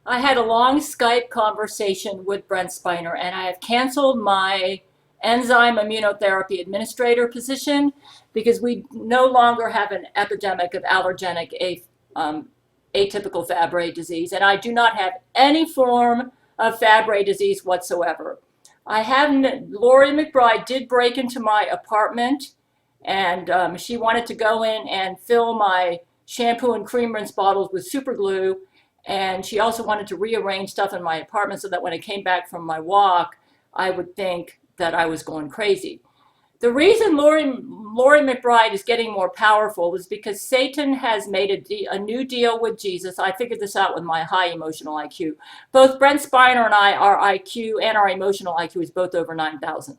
I had a long Skype conversation with Brent Spiner, and I have canceled my enzyme immunotherapy administrator position because we no longer have an epidemic of allergenic atypical Fabry disease, and I do not have any form of Fabry disease whatsoever. Lori McBride did break into my apartment, and she wanted to go in and fill my shampoo and cream rinse bottles with super glue. And she also wanted to rearrange stuff in my apartment so that when I came back from my walk, I would think that I was going crazy. The reason Lori McBride is getting more powerful is because Satan has made a new deal with Jesus. I figured this out with my high emotional IQ. Both Brent Spiner and I, our IQ and our emotional IQ is both over 9,000.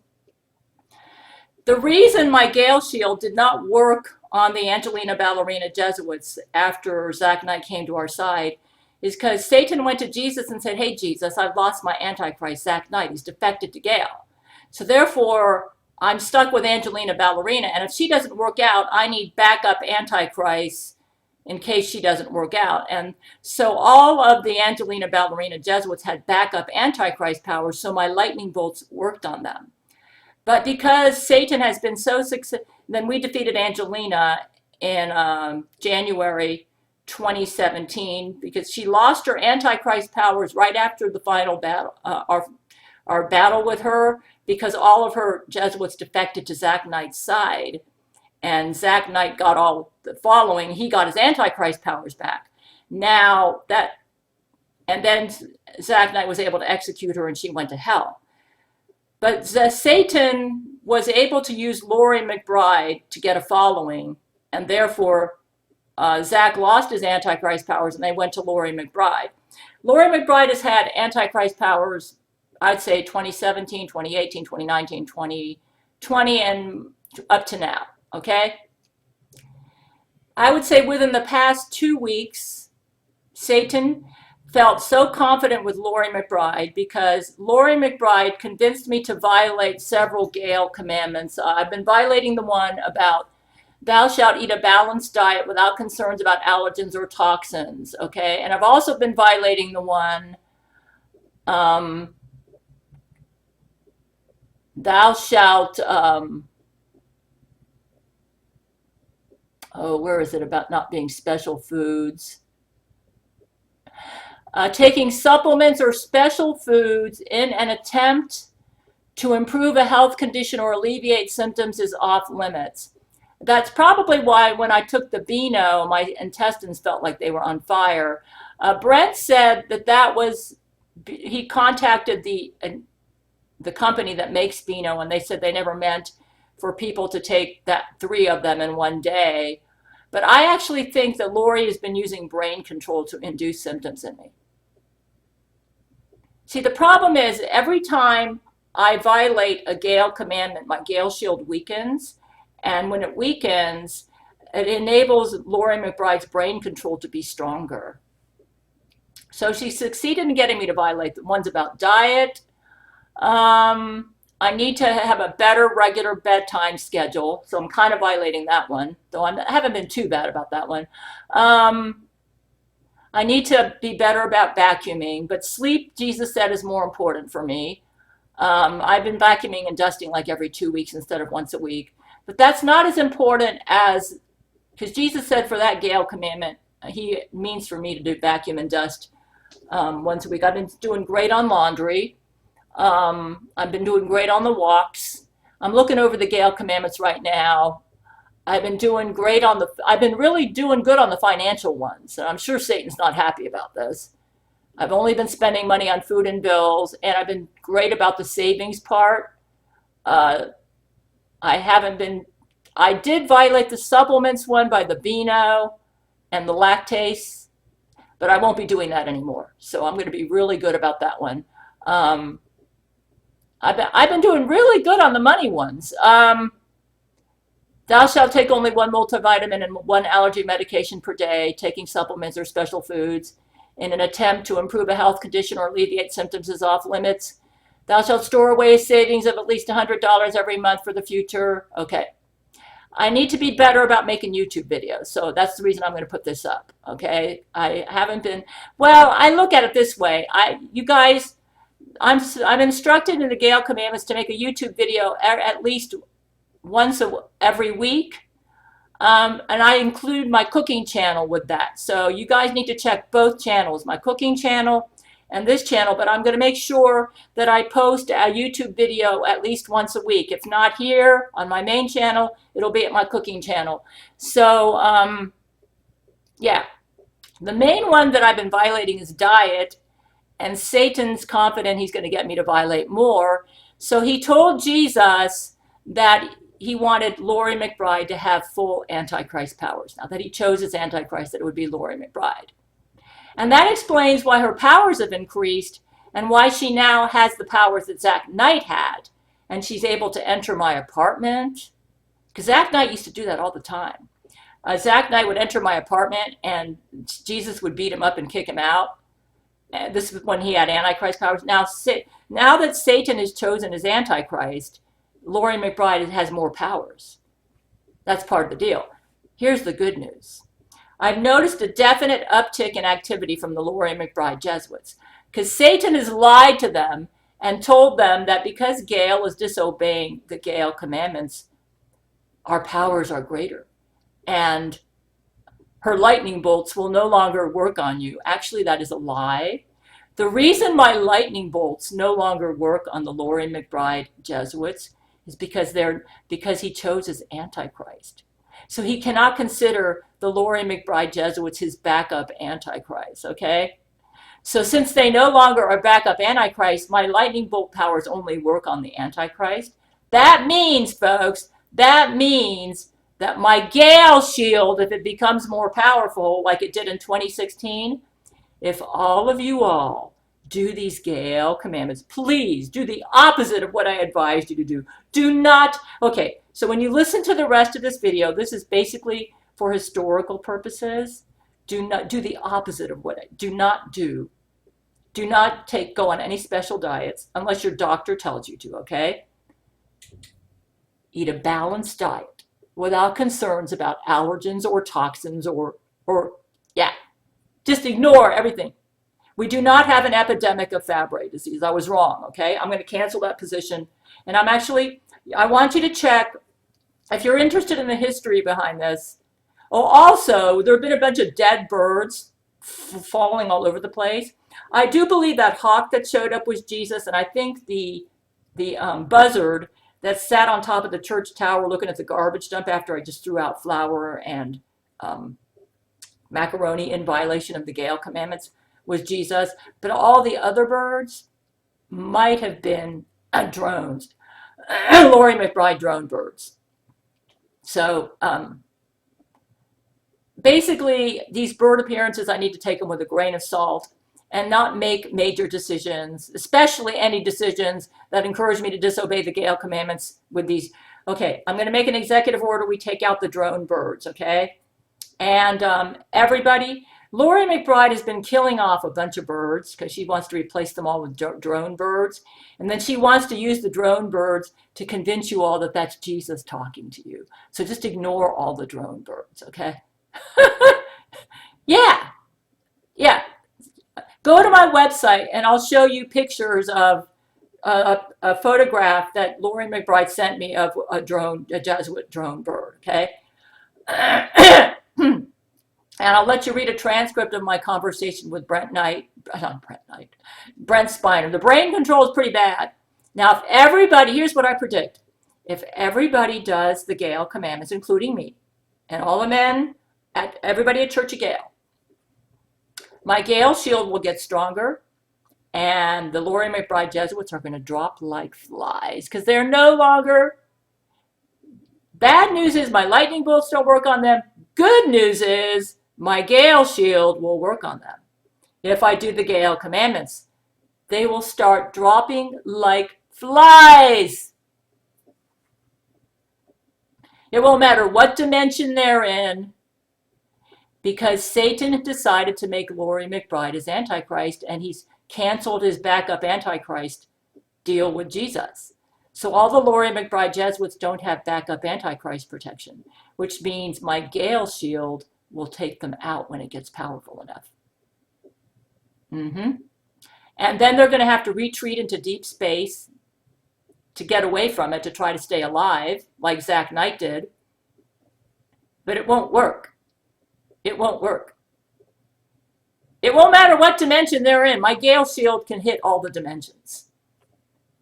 The reason my Gail Shield did not work on the Angelina Ballerina Jesuits after Zach Knight came to our side is because Satan went to Jesus and said, hey, Jesus, I've lost my Antichrist, Zach Knight. He's defected to Gail. So therefore, I'm stuck with Angelina Ballerina. And if she doesn't work out, I need backup Antichrist in case she doesn't work out. And so all of the Angelina Ballerina Jesuits had backup Antichrist powers, so my lightning bolts worked on them. But because Satan has been so successful, then we defeated Angelina in January 2017 because she lost her Antichrist powers right after the final battle, our battle with her, because all of her Jesuits defected to Zach Knight's side. And Zach Knight got all the following, he got his Antichrist powers back. Now that, and then Zach Knight was able to execute her and she went to hell. But Satan was able to use Lori McBride to get a following, and therefore Zach lost his Antichrist powers and they went to Lori McBride. Lori McBride has had Antichrist powers, I'd say 2017, 2018, 2019, 2020, and up to now, okay? I would say within the past 2 weeks, Satan felt so confident with Lori McBride because Lori McBride convinced me to violate several Gail commandments. I've been violating the one about thou shalt eat a balanced diet without concerns about allergens or toxins, okay? And I've also been violating the one, thou shalt, where is it about not being special foods? Taking supplements or special foods in an attempt to improve a health condition or alleviate symptoms is off limits. That's probably why when I took the Beano, my intestines felt like they were on fire. Brent said that was, he contacted the company that makes Beano, and they said they never meant for people to take 3 of them in one day. But I actually think that Lori has been using brain control to induce symptoms in me. See, the problem is every time I violate a Gail commandment, my Gail Shield weakens. And when it weakens, it enables Lori McBride's brain control to be stronger. So she succeeded in getting me to violate the ones about diet. I need to have a better regular bedtime schedule. So I'm kind of violating that one, though I haven't been too bad about that one. I need to be better about vacuuming, but sleep, Jesus said, is more important for me. I've been vacuuming and dusting like every 2 weeks instead of once a week. But that's not as important as, because Jesus said for that Gail commandment, he means for me to do vacuum and dust once a week. I've been doing great on laundry. I've been doing great on the walks. I'm looking over the Gail commandments right now. I've been doing great on I've been really doing good on the financial ones. And I'm sure Satan's not happy about this. I've only been spending money on food and bills, and I've been great about the savings part. I did violate the supplements one by the Beano and the lactase, but I won't be doing that anymore. So I'm going to be really good about that one. I've been doing really good on the money ones. Thou shalt take only 1 multivitamin and 1 allergy medication per day, taking supplements or special foods in an attempt to improve a health condition or alleviate symptoms is off limits. Thou shalt store away savings of at least $100 every month for the future. Okay. I need to be better about making YouTube videos. So that's the reason I'm going to put this up. Okay. I haven't been, well, I look at it this way. You guys, I'm instructed in the Gail Commandments to make a YouTube video at least once every week. And I include my cooking channel with that. So you guys need to check both channels, my cooking channel and this channel, but I'm going to make sure that I post a YouTube video at least once a week. If not here on my main channel, it'll be at my cooking channel. So, yeah, the main one that I've been violating is diet, and Satan's confident he's going to get me to violate more. So he told Jesus that he wanted Laurie McBride to have full Antichrist powers. Now that he chose his Antichrist, that it would be Laurie McBride. And that explains why her powers have increased and why she now has the powers that Zach Knight had. And she's able to enter my apartment. Because Zach Knight used to do that all the time. Zach Knight would enter my apartment and Jesus would beat him up and kick him out. And this is when he had Antichrist powers. Now that Satan has chosen his Antichrist, Laurie McBride has more powers. That's part of the deal. Here's the good news. I've noticed a definite uptick in activity from the Laurie McBride Jesuits because Satan has lied to them and told them that because Gail is disobeying the Gail commandments, our powers are greater and her lightning bolts will no longer work on you. Actually, that is a lie. The reason my lightning bolts no longer work on the Laurie McBride Jesuits is because he chose his Antichrist. So he cannot consider the Laurie McBride Jesuits his backup Antichrist, okay? So since they no longer are backup Antichrist, my lightning bolt powers only work on the Antichrist. That means, folks, that means that my Gail shield, if it becomes more powerful like it did in 2016, if all of you all do these Gail commandments, please do the opposite of what I advised you to do. Do not, okay, so when you listen to the rest of this video, this is basically for historical purposes. Do not do the opposite of what I do not do. Do not go on any special diets unless your doctor tells you to, okay? Eat a balanced diet without concerns about allergens or toxins or yeah, just ignore everything. We do not have an epidemic of Fabry disease. I was wrong, okay? I'm going to cancel that position. And I want you to check, if you're interested in the history behind this. Oh, also, there have been a bunch of dead birds falling all over the place. I do believe that hawk that showed up was Jesus, and I think the buzzard that sat on top of the church tower looking at the garbage dump after I just threw out flour and macaroni in violation of the Gail commandments was Jesus. But all the other birds might have been drones, Laurie McBride drone birds. So basically, these bird appearances, I need to take them with a grain of salt and not make major decisions, especially any decisions that encourage me to disobey the Gail commandments with these. Okay, I'm going to make an executive order. We take out the drone birds, okay? And everybody, Laurie McBride has been killing off a bunch of birds because she wants to replace them all with drone birds. And then she wants to use the drone birds to convince you all that that's Jesus talking to you. So just ignore all the drone birds, okay? Yeah. Go to my website and I'll show you pictures of a photograph that Laurie McBride sent me of a Jesuit drone bird, okay? And I'll let you read a transcript of my conversation with Brent Spiner. The brain control is pretty bad. Now, if everybody, here's what I predict. If everybody does the Gail commandments, including me, and all the men, everybody at Church of Gail, my Gail shield will get stronger, and the Laurie McBride Jesuits are going to drop like flies because they're no longer. Bad news is my lightning bolts don't work on them. Good news is my Gail shield will work on them. If I do the Gail commandments, they will start dropping like flies. It won't matter what dimension they're in, because Satan decided to make Laurie McBride his Antichrist, and he's canceled his backup Antichrist deal with Jesus. So all the Laurie McBride Jesuits don't have backup Antichrist protection, which means my Gail shield will take them out when it gets powerful enough. And then they're going to have to retreat into deep space to get away from it, to try to stay alive, like Zach Knight did. But it won't work. It won't work. It won't matter what dimension they're in. My Gail shield can hit all the dimensions.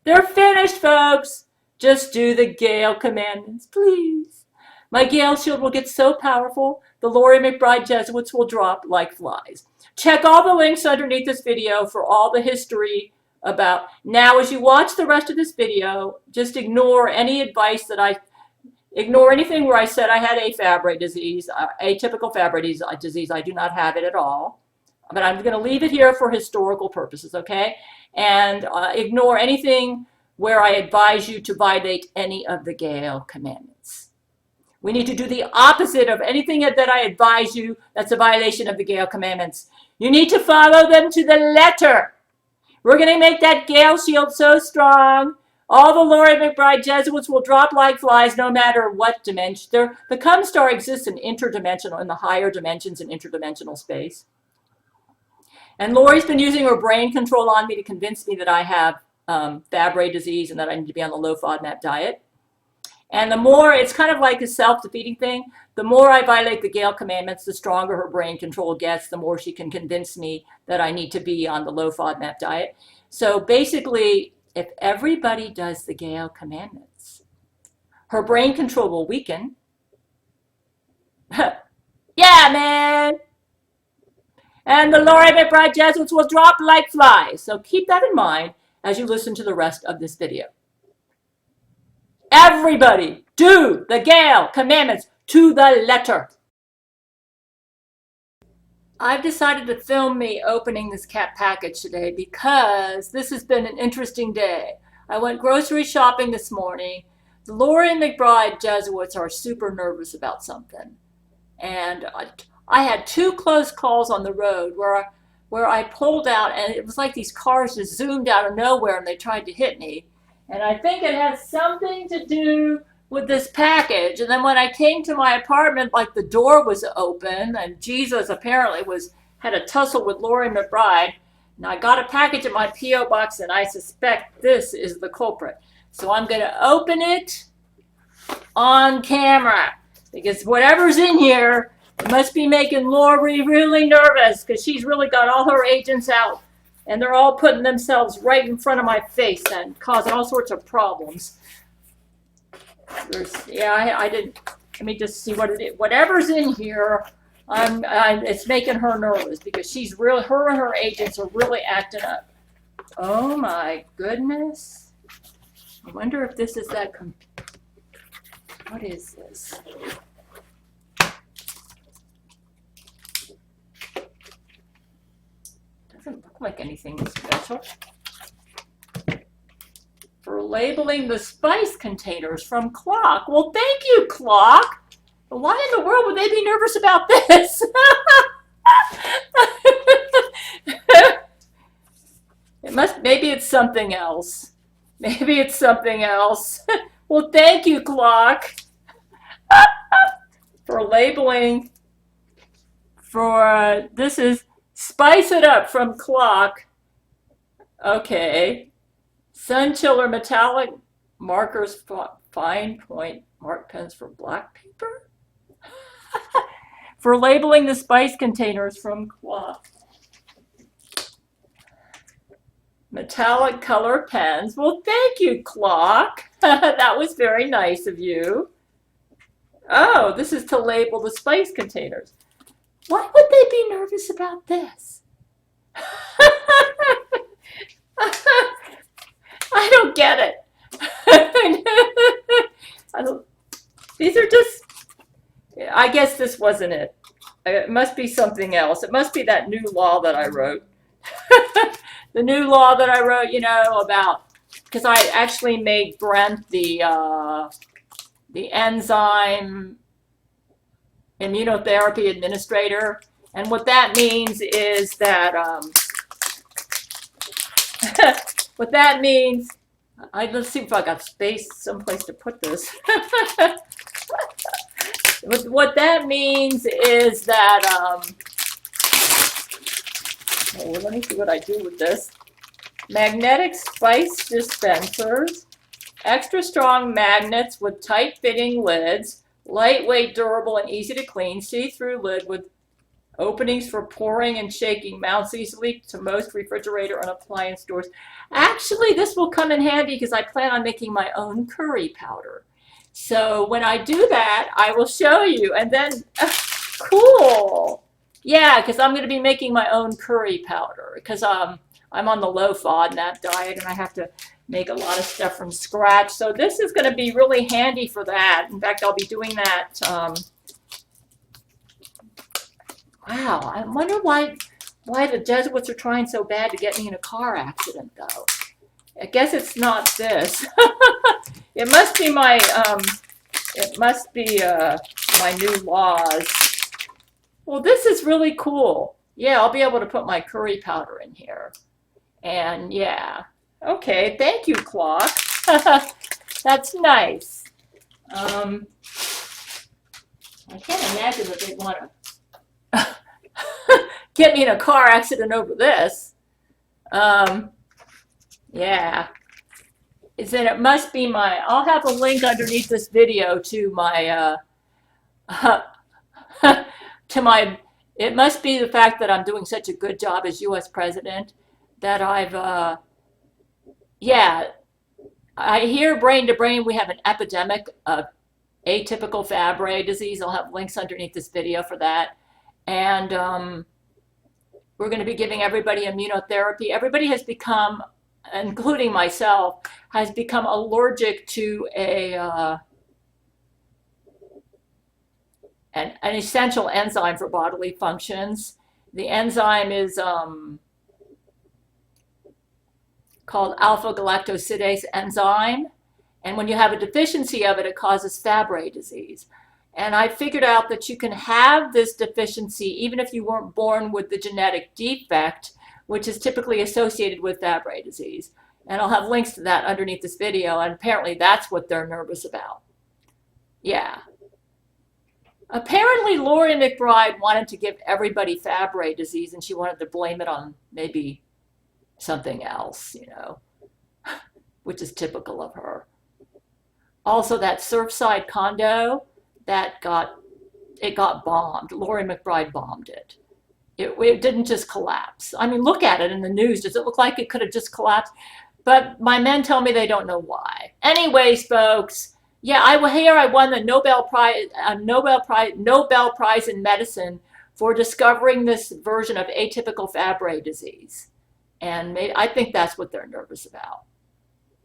They're finished, folks. Just do the Gail commandments, please. My Gail shield will get so powerful, the Laurie McBride Jesuits will drop like flies. Check all the links underneath this video for all the history about. Now, as you watch the rest of this video, just ignore any advice that ignore anything where I said I had Fabry disease, atypical Fabry disease. I do not have it at all. But I'm going to leave it here for historical purposes, okay? And ignore anything where I advise you to violate any of the Gail commandments. We need to do the opposite of anything that I advise you that's a violation of the Gail commandments. You need to follow them to the letter. We're going to make that Gail shield so strong. All the Laurie McBride Jesuits will drop like flies no matter what dimension. The Come Star exists in interdimensional, in the higher dimensions in interdimensional space. And Laurie's been using her brain control on me to convince me that I have Fabry disease and that I need to be on the low FODMAP diet. And the more, it's kind of like a self-defeating thing. The more I violate the Gail commandments, the stronger her brain control gets, the more she can convince me that I need to be on the low FODMAP diet. So basically, if everybody does the Gail commandments, her brain control will weaken. Yeah, man. And the Laurie McBride Jesuits will drop like flies. So keep that in mind as you listen to the rest of this video. Everybody do the Gail commandments to the letter. I've decided to film me opening this cat package today because this has been an interesting day. I went grocery shopping this morning. The Laurie McBride Jesuits are super nervous about something. And I had 2 close calls on the road where I pulled out and it was like these cars just zoomed out of nowhere and they tried to hit me. And I think it has something to do with this package. And then when I came to my apartment, like the door was open and Jesus apparently had a tussle with Laurie McBride. And I got a package in my P.O. box and I suspect this is the culprit. So I'm going to open it on camera because whatever's in here, it must be making Laurie really nervous because she's really got all her agents out. And they're all putting themselves right in front of my face and causing all sorts of problems. I didn't. Let me just see what it is. Whatever's in here, it's making her nervous because her and her agents are really acting up. Oh my goodness! I wonder if this is that. What is this? Doesn't look like anything special. For labeling the spice containers from Klock. Well, thank you, Klock. Why in the world would they be nervous about this? Maybe it's something else. Maybe it's something else. Well, thank you, Klock, for labeling. This is Spice It Up from Klock. Okay. Sun Chiller metallic markers, fine point mark pens for black paper. For labeling the spice containers from Klock. Metallic color pens. Well, thank you, Klock. That was very nice of you. Oh, this is to label the spice containers. Why would they be nervous about this? I don't get it. These are just, I guess this wasn't it. It must be something else. It must be that new law that I wrote. The new law that I wrote, about, because I actually made Brent the enzyme immunotherapy administrator. And what that means is that, what that means Let's see if I got space, someplace to put this. What that means is that, oh, let me see what I do with this. Magnetic spice dispensers, extra strong magnets with tight fitting lids, lightweight, durable, and easy to clean, see-through lid with openings for pouring and shaking, mounts easily to most refrigerator and appliance doors. Actually, this will come in handy because I plan on making my own curry powder. So when I do that, I will show you. And then, cool. Yeah, because I'm going to be making my own curry powder because I'm on the low FODMAP diet and I have to make a lot of stuff from scratch. So this is going to be really handy for that. In fact, I'll be doing that. Wow, I wonder why the Jesuits are trying so bad to get me in a car accident, though. I guess it's not this. It must be my my new laws. Well, this is really cool. Yeah, I'll be able to put my curry powder in here. And yeah, okay, thank you, Klock. That's nice. I can't imagine that they'd want to get me in a car accident over this. Yeah. It must be I'll have a link underneath this video to my, it must be the fact that I'm doing such a good job as US president that yeah, I hear brain to brain we have an epidemic of atypical Fabry disease. I'll have links underneath this video for that. And we're going to be giving everybody immunotherapy. Everybody has become, including myself, has become allergic to an essential enzyme for bodily functions. The enzyme is called alpha-galactosidase enzyme. And when you have a deficiency of it, it causes Fabry disease. And I figured out that you can have this deficiency even if you weren't born with the genetic defect, which is typically associated with Fabry disease. And I'll have links to that underneath this video. And apparently that's what they're nervous about. Yeah. Apparently Lori McBride wanted to give everybody Fabry disease and she wanted to blame it on maybe something else, which is typical of her. Also, that Surfside condo, it got bombed. Lori McBride bombed it. It didn't just collapse. I mean, look at it in the news. Does it look like it could have just collapsed? But my men tell me they don't know why. Anyways, folks, yeah, I won the Nobel Prize in Medicine for discovering this version of atypical Fabry disease. And I think that's what they're nervous about.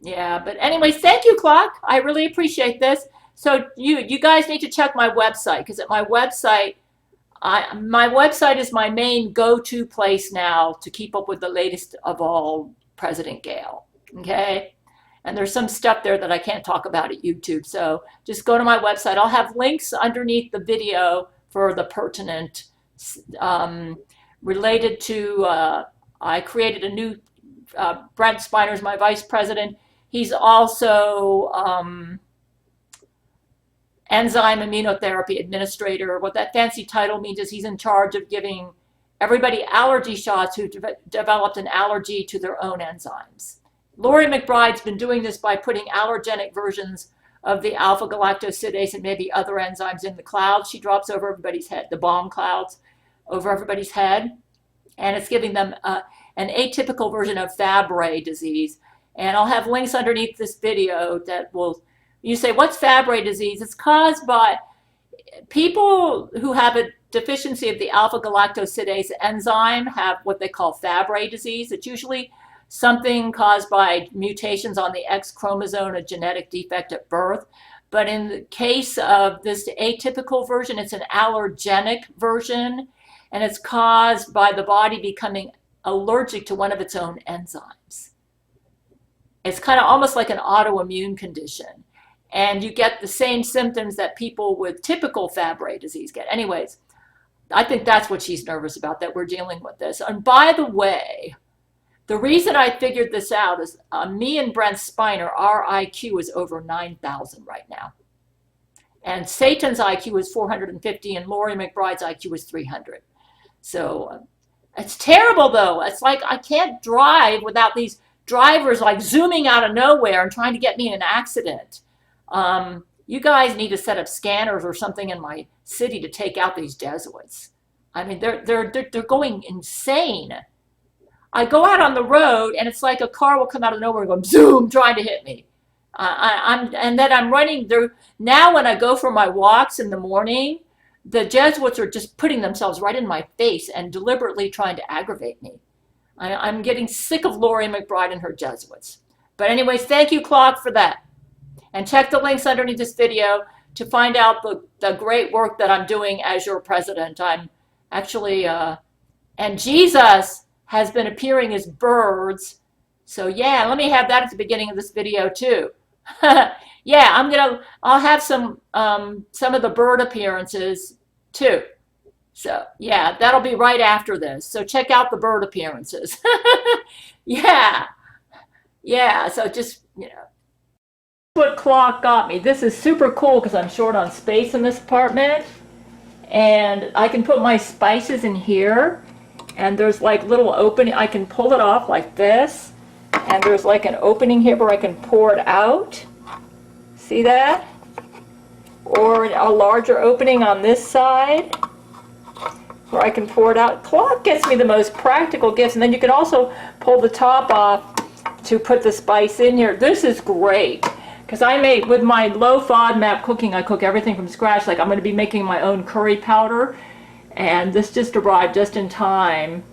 Yeah, but anyways, thank you, Klock. I really appreciate this. So you guys need to check my website because at my website is my main go-to place now to keep up with the latest of all President Gail. Okay, and there's some stuff there that I can't talk about at YouTube. So just go to my website. I'll have links underneath the video for the pertinent related to. I created a new. Brent Spiner's my vice president. He's also enzyme immunotherapy administrator. What that fancy title means is he's in charge of giving everybody allergy shots who developed an allergy to their own enzymes. Lori McBride's been doing this by putting allergenic versions of the alpha-galactosidase and maybe other enzymes in the clouds she drops over everybody's head, the bomb clouds over everybody's head. And it's giving them an atypical version of Fabry disease. And I'll have links underneath this video that will, you say, what's Fabry disease? It's caused by people who have a deficiency of the alpha-galactosidase enzyme have what they call Fabry disease. It's usually something caused by mutations on the X chromosome, a genetic defect at birth. But in the case of this atypical version, it's an allergenic version, and it's caused by the body becoming allergic to one of its own enzymes. It's kind of almost like an autoimmune condition. And you get the same symptoms that people with typical Fabry disease get. Anyways, I think that's what she's nervous about, that we're dealing with this. And by the way, The reason I figured this out is me and Brent Spiner, our IQ is over 9,000 right now. And Satan's IQ is 450 and Laurie McBride's IQ is 300. So it's terrible though. It's like I can't drive without these drivers like zooming out of nowhere and trying to get me in an accident. You guys need to set up scanners or something in my city to take out these Jesuits. I mean, they're going insane. I go out on the road and it's like a car will come out of nowhere and go zoom, trying to hit me. And then I'm running there. Now when I go for my walks in the morning, the Jesuits are just putting themselves right in my face and deliberately trying to aggravate me. I'm getting sick of Laurie McBride and her Jesuits. But anyways, thank you, Klock, for that. And check the links underneath this video to find out the great work that I'm doing as your president. I'm actually, and Jesus has been appearing as birds. So yeah, let me have that at the beginning of this video too. Yeah, I'll have some of the bird appearances too. So yeah, that'll be right after this. So check out the bird appearances. Yeah, so just, what Klock got me. This is super cool because I'm short on space in this apartment. And I can put my spices in here. And there's like little opening. I can pull it off like this. And there's like an opening here where I can pour it out. See that? Or a larger opening on this side where I can pour it out. Klock gets me the most practical gifts. And then you can also pull the top off to put the spice in here. This is great. Because I made, with my low FODMAP cooking, I cook everything from scratch. Like I'm going to be making my own curry powder. And this just arrived just in time.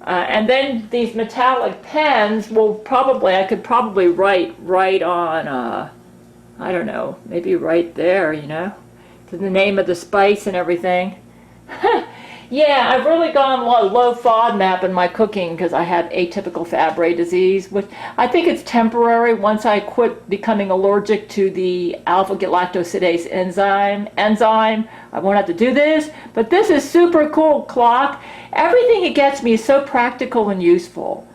And then these metallic pens will probably, I could probably write on, I don't know, maybe right there, to the name of the spice and everything. Yeah, I've really gone low FODMAP in my cooking because I have atypical Fabry disease, which I think it's temporary. Once I quit becoming allergic to the alpha-galactosidase enzyme, I won't have to do this. But this is super cool, Klock. Everything it gets me is so practical and useful.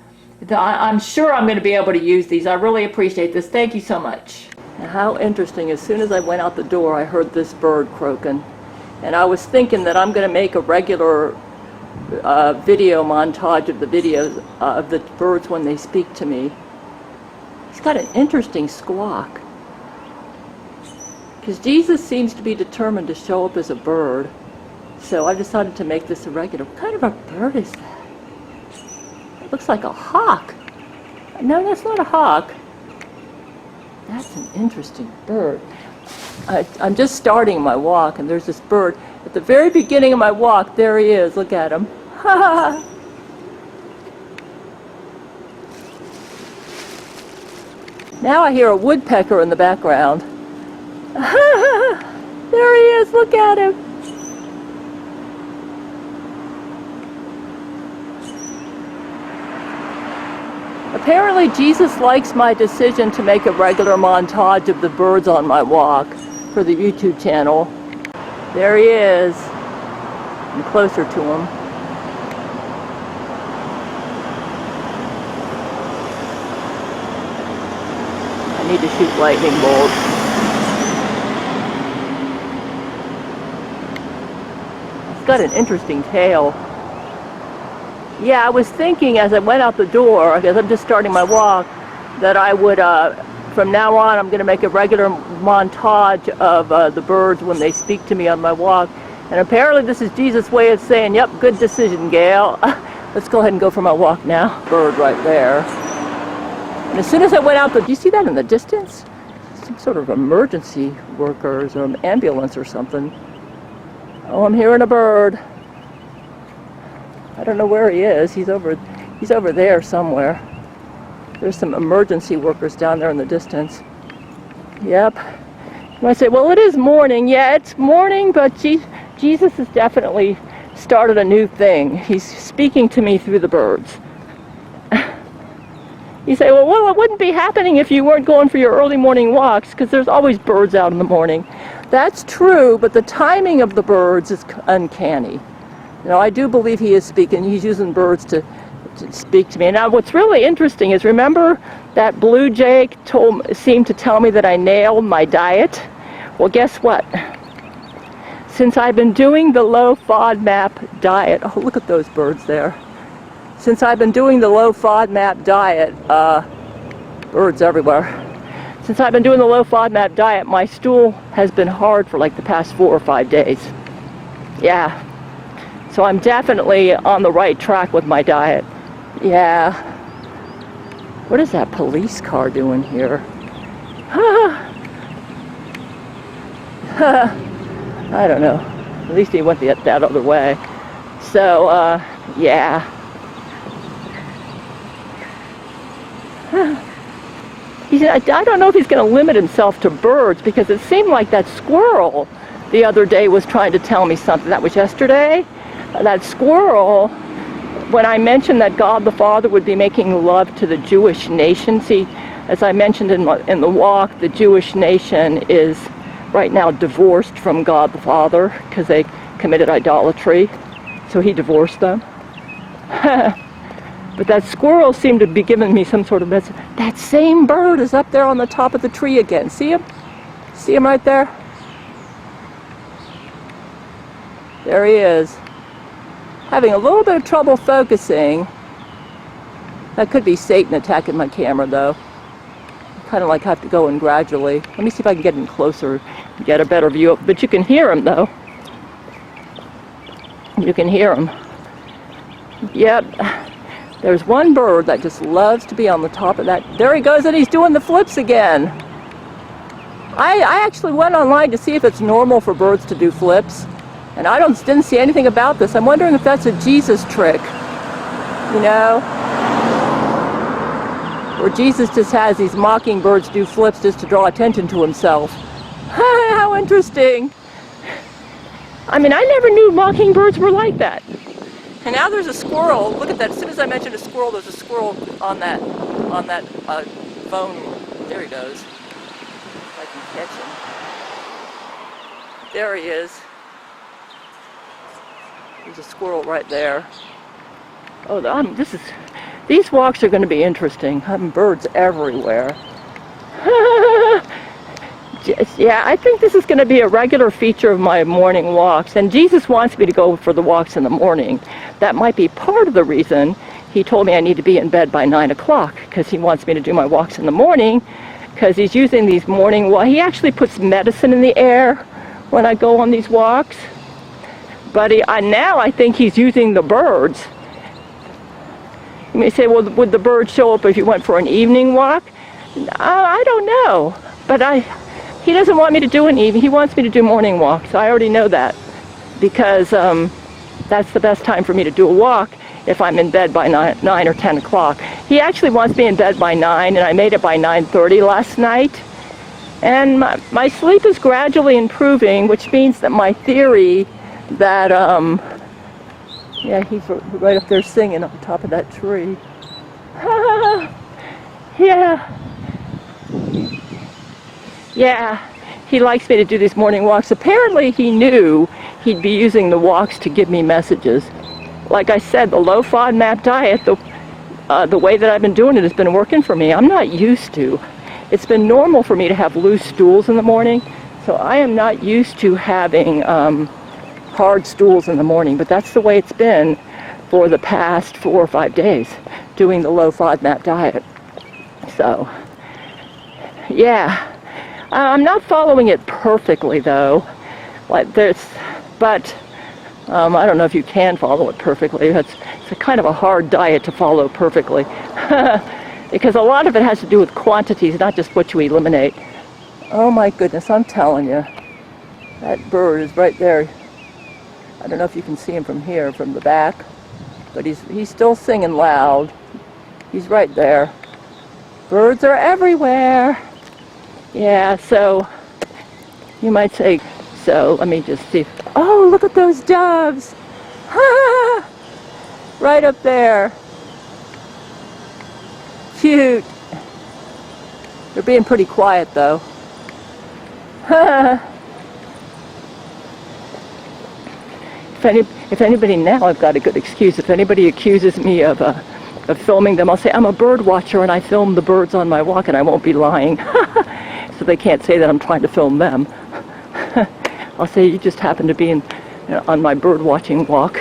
I'm sure I'm going to be able to use these. I really appreciate this. Thank you so much. Now, how interesting. As soon as I went out the door, I heard this bird croaking. And I was thinking that I'm going to make a regular video montage of the videos of the birds when they speak to me. He's got an interesting squawk. Because Jesus seems to be determined to show up as a bird. So I decided to make this a regular. What kind of a bird is that? It looks like a hawk. No, that's not a hawk. That's an interesting bird. I'm just starting my walk, and there's this bird. At the very beginning of my walk, there he is. Look at him. Now I hear a woodpecker in the background. There he is. Look at him. Apparently, Jesus likes my decision to make a regular montage of the birds on my walk for the YouTube channel. There he is. I'm closer to him. I need to shoot lightning bolts. He's got an interesting tail. Yeah, I was thinking as I went out the door, because I'm just starting my walk, that I would, from now on, I'm going to make a regular montage of the birds when they speak to me on my walk. And apparently this is Jesus' way of saying, yep, good decision, Gail. Let's go ahead and go for my walk now. Bird right there. And as soon as I went out, do you see that in the distance? Some sort of emergency workers or an ambulance or something. Oh, I'm hearing a bird. I don't know where he is. He's over there somewhere. There's some emergency workers down there in the distance. Yep. And I say, well, it is morning. Yeah, it's morning, but Jesus has definitely started a new thing. He's speaking to me through the birds. You say, well, it wouldn't be happening if you weren't going for your early morning walks, because there's always birds out in the morning. That's true, but the timing of the birds is uncanny. I do believe he is speaking. He's using birds to to speak to me. Now, what's really interesting is, remember that blue jay seemed to tell me that I nailed my diet? Well, guess what? Since I've been doing the low FODMAP diet, oh, look at those birds there. Since I've been doing the low FODMAP diet, birds everywhere. Since I've been doing the low FODMAP diet, my stool has been hard for like the past 4 or 5 days. Yeah. So I'm definitely on the right track with my diet. Yeah. What is that police car doing here? I don't know. At least he went that other way. So, yeah. I don't know if he's going to limit himself to birds, because it seemed like that squirrel the other day was trying to tell me something. That was yesterday. That squirrel, when I mentioned that God the Father would be making love to the Jewish nation, see, as I mentioned in the walk, the Jewish nation is right now divorced from God the Father because they committed idolatry, so he divorced them. But that squirrel seemed to be giving me some sort of message. That same bird is up there on the top of the tree again. See him? See him right there? There he is. Having a little bit of trouble focusing. That could be Satan attacking my camera, though. Kind of like have to go in gradually. Let me see if I can get in closer and get a better view. But you can hear him, though. You can hear him. Yep. There's one bird that just loves to be on the top of that. There he goes, and he's doing the flips again. I actually went online to see if it's normal for birds to do flips. And I didn't see anything about this. I'm wondering if that's a Jesus trick. You know? Or Jesus just has these mockingbirds do flips just to draw attention to himself. How interesting. I mean, I never knew mockingbirds were like that. And now there's a squirrel. Look at that. As soon as I mentioned a squirrel, there's a squirrel on that phone. There he goes. If I can catch him. There he is. There's a squirrel right there. Oh, these walks are going to be interesting. Having birds everywhere. Yeah, I think this is going to be a regular feature of my morning walks. And Jesus wants me to go for the walks in the morning. That might be part of the reason he told me I need to be in bed by 9 o'clock, because he wants me to do my walks in the morning, because he's using these morning walks. He actually puts medicine in the air when I go on these walks. But now I think he's using the birds. You may say, well, would the birds show up if you went for an evening walk? I don't know. But he doesn't want me to do an evening. He wants me to do morning walks. I already know that, because that's the best time for me to do a walk if I'm in bed by 9 or 10 o'clock. He actually wants me in bed by 9, and I made it by 9:30 last night. And my sleep is gradually improving, which means that my theory that, yeah, he's right up there singing on top of that tree. Yeah. Yeah, he likes me to do these morning walks. Apparently he knew he'd be using the walks to give me messages. Like I said, the low FODMAP diet, the way that I've been doing it has been working for me. I'm not used to. It's been normal for me to have loose stools in the morning, so I am not used to having hard stools in the morning, but that's the way it's been for the past 4 or 5 days, doing the low FODMAP diet. So, yeah. I'm not following it perfectly, though. I don't know if you can follow it perfectly. It's a kind of a hard diet to follow perfectly, because a lot of it has to do with quantities, not just what you eliminate. Oh my goodness, I'm telling you, that bird is right there. I don't know if you can see him from here, from the back, but he's still singing loud. He's right there. Birds are everywhere. Yeah, so you might say, so let me just see. Oh, look at those doves. Right up there. Cute. They're being pretty quiet, though. If anybody, now I've got a good excuse. If anybody accuses me of of filming them. I'll say, I'm a bird watcher and I film the birds on my walk, and I won't be lying. So they can't say that I'm trying to film them. I'll say, you just happen to be on my bird watching walk.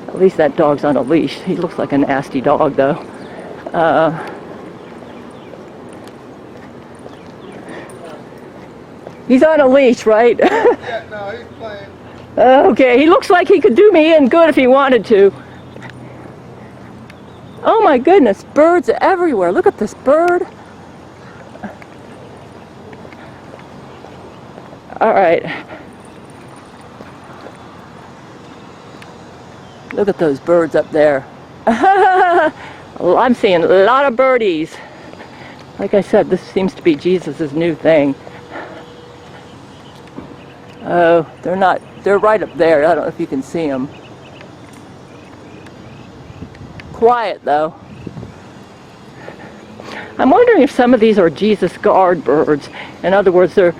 At least that dog's on a leash. He looks like a nasty dog, though. He's on a leash, right? Yeah, no, he's playing. Okay, he looks like he could do me in good if he wanted to. Oh my goodness, birds everywhere. Look at this bird. All right. Look at those birds up there. I'm seeing a lot of birdies. Like I said, this seems to be Jesus' new thing. Oh, they're not, they're right up there. I don't know if you can see them. Quiet though. I'm wondering if some of these are Jesus guard birds. In other words, they're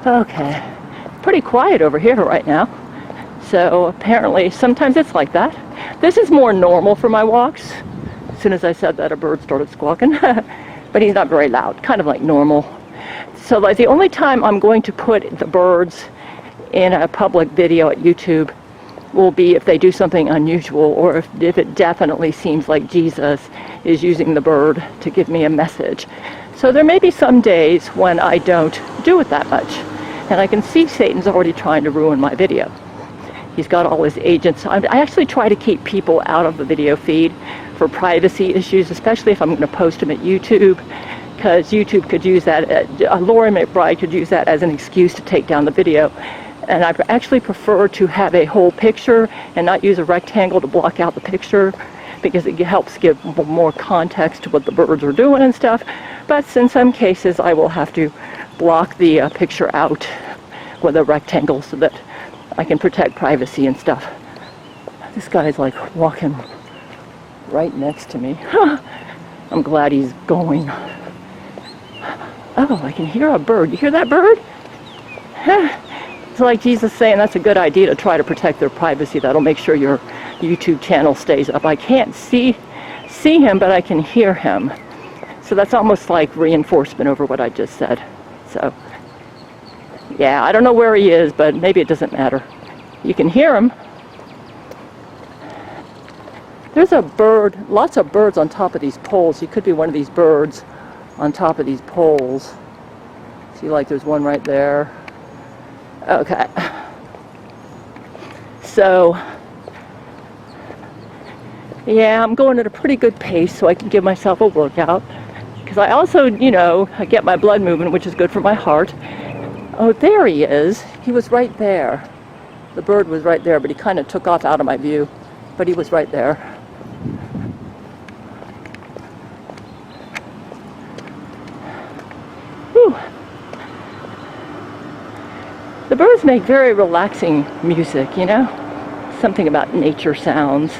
okay. Pretty quiet over here right now. So apparently sometimes it's like that. This is more normal for my walks. As soon as I said that, a bird started squawking. But he's not very loud, kind of like normal. So like the only time I'm going to put the birds in a public video at YouTube will be if they do something unusual, or if it definitely seems like Jesus is using the bird to give me a message. So there may be some days when I don't do it that much. And I can see Satan's already trying to ruin my video. He's got all his agents. I actually try to keep people out of the video feed for privacy issues, especially if I'm going to post them at YouTube, because YouTube could use that, Lori McBride could use that as an excuse to take down the video. And I actually prefer to have a whole picture and not use a rectangle to block out the picture, because it helps give more context to what the birds are doing and stuff. But in some cases I will have to block the picture out with a rectangle so that I can protect privacy and stuff. This guy's like walking right next to me. I'm glad he's going. Oh, I can hear a bird. You hear that bird? It's like Jesus saying that's a good idea to try to protect their privacy. That'll make sure your YouTube channel stays up. I can't see him, but I can hear him. So that's almost like reinforcement over what I just said. So, yeah, I don't know where he is, but maybe it doesn't matter. You can hear him. There's a bird, lots of birds on top of these poles. He could be one of these birds on top of these poles. See, like there's one right there. Okay. So, yeah, I'm going at a pretty good pace so I can give myself a workout. Because I also, you know, I get my blood moving, which is good for my heart. Oh, there he is. He was right there. The bird was right there, but he kind of took off out of my view. But he was right there. Whew. The birds make very relaxing music, you know? Something about nature sounds.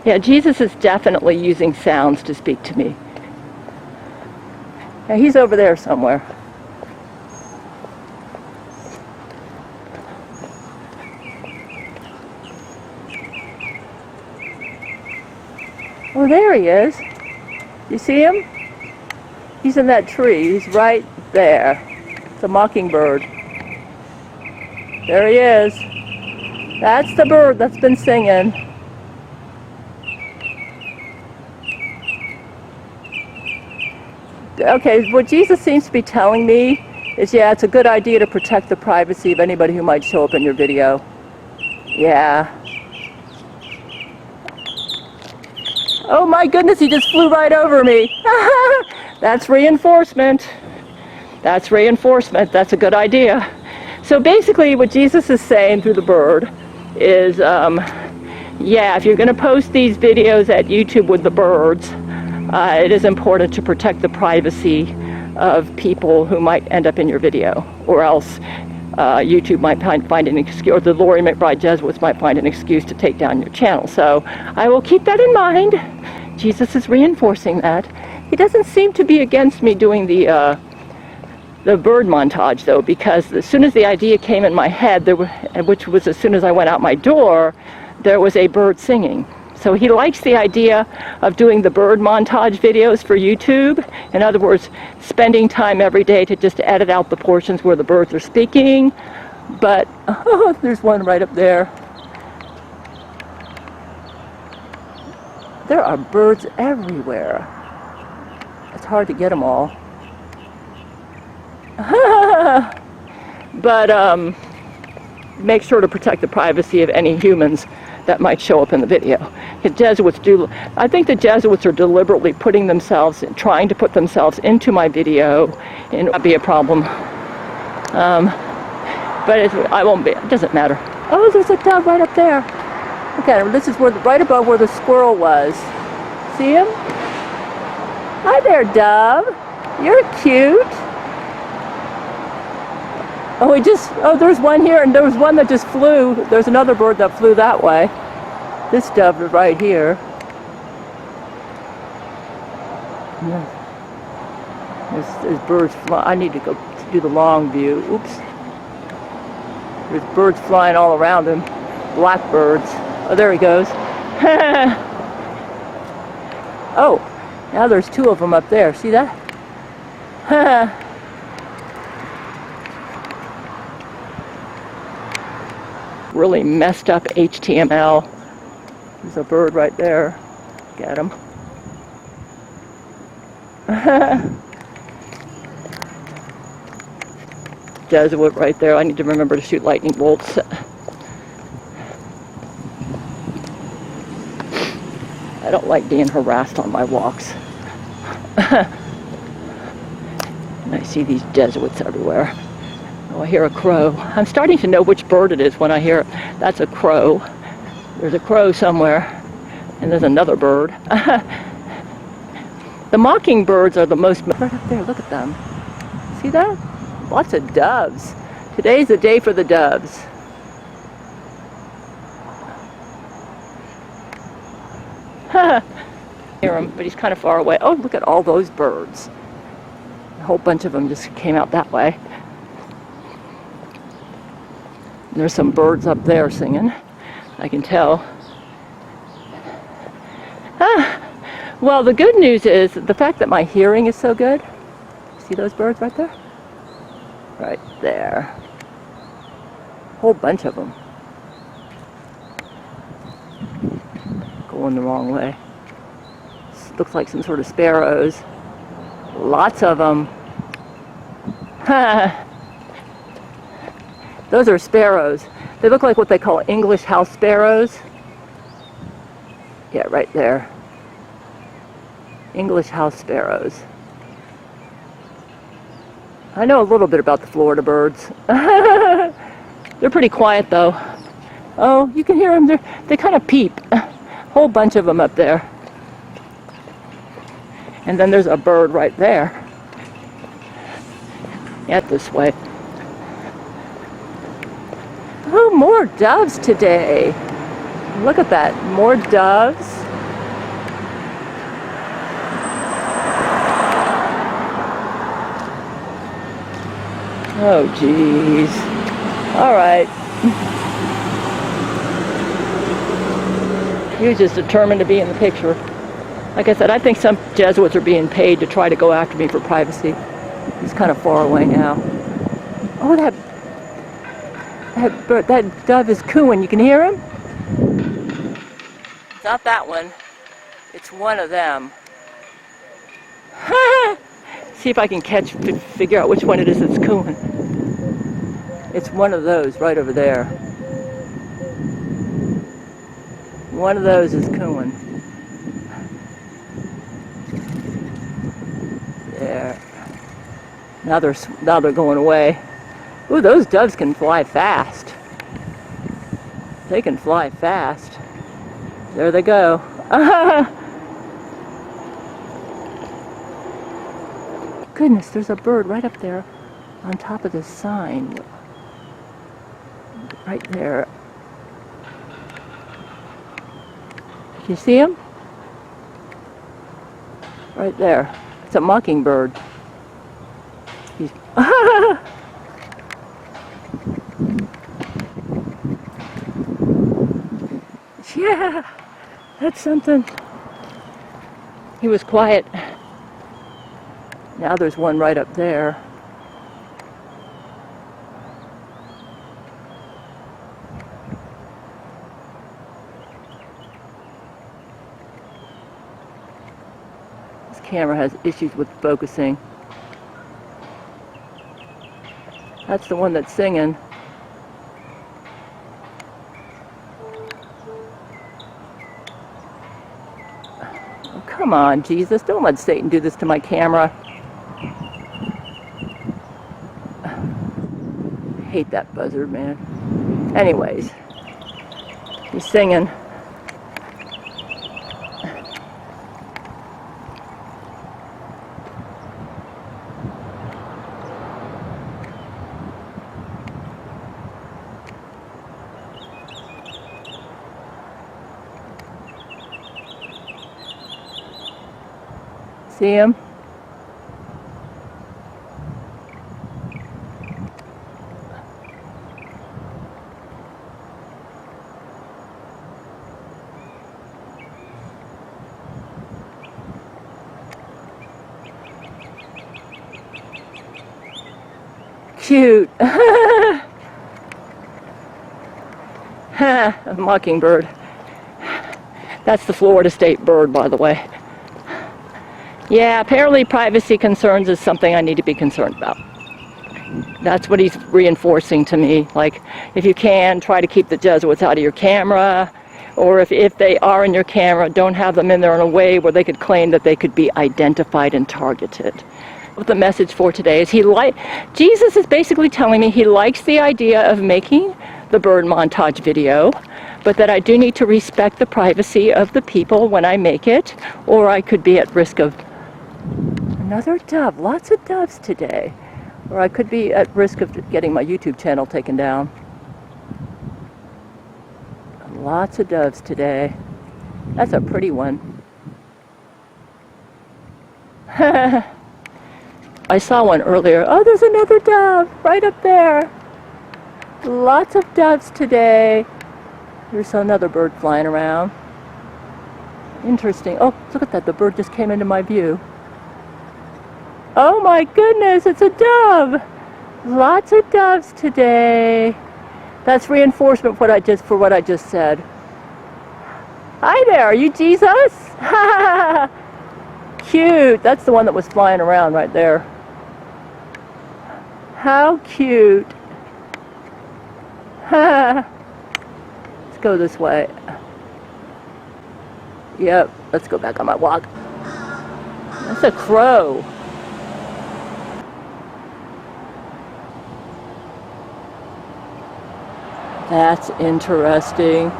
Yeah, Jesus is definitely using sounds to speak to me. Yeah, he's over there somewhere. Oh, there he is. You see him? He's in that tree. He's right there. It's a mockingbird. There he is. That's the bird that's been singing. Okay, what Jesus seems to be telling me is, yeah, it's a good idea to protect the privacy of anybody who might show up in your video. Yeah. Oh my goodness, he just flew right over me. That's reinforcement. That's reinforcement. That's a good idea. So basically what Jesus is saying through the bird is, yeah, if you're going to post these videos at YouTube with the birds, it is important to protect the privacy of people who might end up in your video, or else YouTube might find an excuse, or the Lori McBride Jesuits might find an excuse to take down your channel. So I will keep that in mind. Jesus is reinforcing that. He doesn't seem to be against me doing the the bird montage though, because as soon as the idea came in my head, which was as soon as I went out my door, there was a bird singing. So he likes the idea of doing the bird montage videos for YouTube. In other words, spending time every day to just edit out the portions where the birds are speaking. But, oh, there's one right up there. There are birds everywhere. It's hard to get them all. But make sure to protect the privacy of any humans that might show up in the video. The Jesuits do. I think the Jesuits are deliberately trying to put themselves into my video, and it would be a problem. But I won't be. It doesn't matter. Oh, there's a dove right up there. Okay, this is right above where the squirrel was. See him? Hi there, dove. You're cute. Oh, there's one here, and there was one that just flew. There's another bird that flew that way. This dove is right here. There's birds flying. I need to go do the long view. Oops. There's birds flying all around him. Blackbirds. Oh, there he goes. Oh, now there's two of them up there. See that? Really messed up HTML. There's a bird right there. Get him. Jesuit right there. I need to remember to shoot lightning bolts. I don't like being harassed on my walks. And I see these Jesuits everywhere. Oh, I hear a crow. I'm starting to know which bird it is when I hear it. That's a crow. There's a crow somewhere. And there's another bird. The mockingbirds are the most... Right up there, look at them. See that? Lots of doves. Today's the day for the doves. Hear him, but he's kind of far away. Oh, look at all those birds. A whole bunch of them just came out that way. There's some birds up there singing. I can tell. Well, the good news is the fact that my hearing is so good. See those birds right there? Right there. Whole bunch of them. Going the wrong way. This looks like some sort of sparrows. Lots of them. Those are sparrows. They look like what they call English house sparrows. Yeah, right there. English house sparrows. I know a little bit about the Florida birds. They're pretty quiet though. Oh, you can hear them. They kind of peep. A whole bunch of them up there. And then there's a bird right there. Yeah, this way. Oh, more doves today. Look at that. More doves. Oh, geez. All right. He was just determined to be in the picture. Like I said, I think some Jesuits are being paid to try to go after me for privacy. He's kind of far away now. Oh, that dove is cooing. You can hear him? It's not that one. It's one of them. See if I can figure out which one it is that's cooing. It's one of those right over there. One of those is cooing. There. Now they're going away. Ooh, those doves can fly fast. They can fly fast. There they go. Goodness, there's a bird right up there on top of this sign. Right there. You see him? Right there. It's a mockingbird. He's yeah, that's something. He was quiet. Now there's one right up there. This camera has issues with focusing. That's the one that's singing. Oh, come on, Jesus. Don't let Satan do this to my camera. I hate that buzzard, man. Anyways, he's singing. See him? Cute. A mockingbird. That's the Florida state bird, by the way. Yeah, apparently privacy concerns is something I need to be concerned about. That's what he's reinforcing to me. Like, if you can, try to keep the Jesuits out of your camera, or if they are in your camera, don't have them in there in a way where they could claim that they could be identified and targeted. What the message for today is Jesus is basically telling me he likes the idea of making the bird montage video, but that I do need to respect the privacy of the people when I make it, or I could be at risk of another dove. Lots of doves today. Or I could be at risk of getting my YouTube channel taken down. Lots of doves today. That's a pretty one. I saw one earlier. Oh, there's another dove right up there. Lots of doves today. There's another bird flying around. Interesting. Oh, look at that. The bird just came into my view. Oh my goodness, it's a dove. Lots of doves today. That's reinforcement for what I just said. Hi there, are you Jesus? Cute. That's the one that was flying around right there. How cute. Let's go this way. Yep, let's go back on my walk. That's a crow. That's interesting.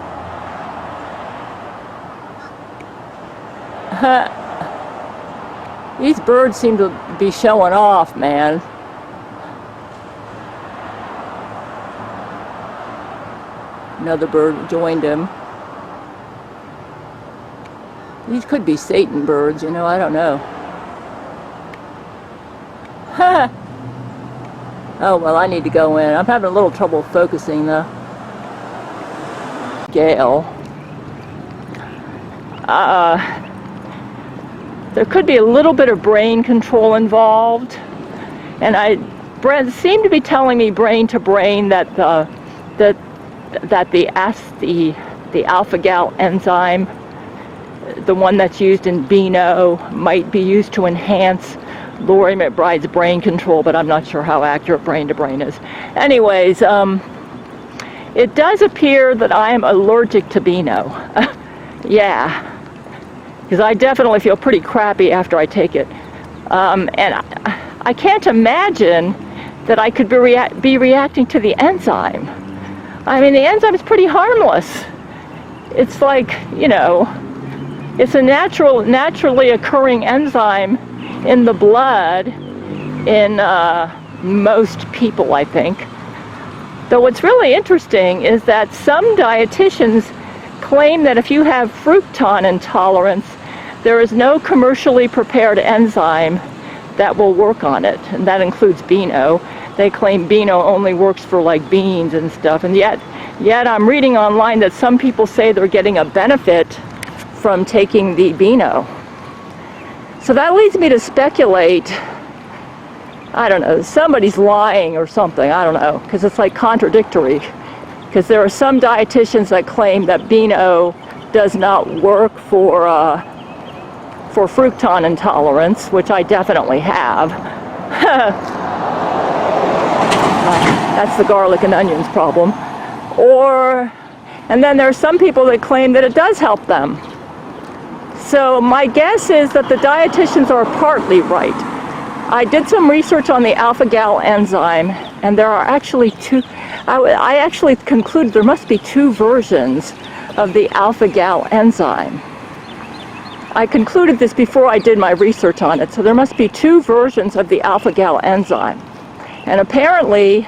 These birds seem to be showing off, man. Another bird joined him. These could be Satan birds, you know, I don't know. Oh, well, I need to go in. I'm having a little trouble focusing, though. Gail. There could be a little bit of brain control involved, and Brent seemed to be telling me brain to brain that the alpha-gal enzyme, the one that's used in Beano, might be used to enhance Laurie McBride's brain control, but I'm not sure how accurate brain to brain is. Anyways, it does appear that I am allergic to Beano. Yeah, because I definitely feel pretty crappy after I take it. And I can't imagine that I could be reacting to the enzyme. I mean, the enzyme is pretty harmless. It's like, you know, it's a naturally occurring enzyme in the blood in most people, I think. Though what's really interesting is that some dietitians claim that if you have fructan intolerance, there is no commercially prepared enzyme that will work on it, and that includes Beano. They claim Beano only works for like beans and stuff, and yet I'm reading online that some people say they're getting a benefit from taking the Beano. So that leads me to speculate, I don't know, somebody's lying or something, I don't know, because it's like contradictory. Because there are some dietitians that claim that Beano does not work for fructan intolerance, which I definitely have. That's the garlic and onions problem. And then there are some people that claim that it does help them. So my guess is that the dietitians are partly right. I did some research on the alpha-gal enzyme, and there are actually two. I actually concluded there must be two versions of the alpha-gal enzyme. I concluded this before I did my research on it, so there must be two versions of the alpha-gal enzyme. And apparently,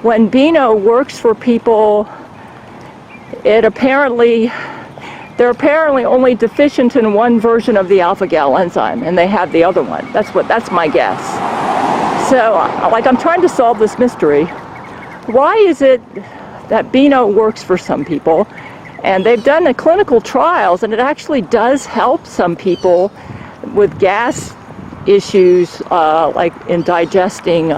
when Beano works for people, they're apparently only deficient in one version of the alpha-gal enzyme, and they have the other one. That's my guess. So, like, I'm trying to solve this mystery. Why is it that Beano works for some people? And they've done the clinical trials, and it actually does help some people with gas issues, like in digesting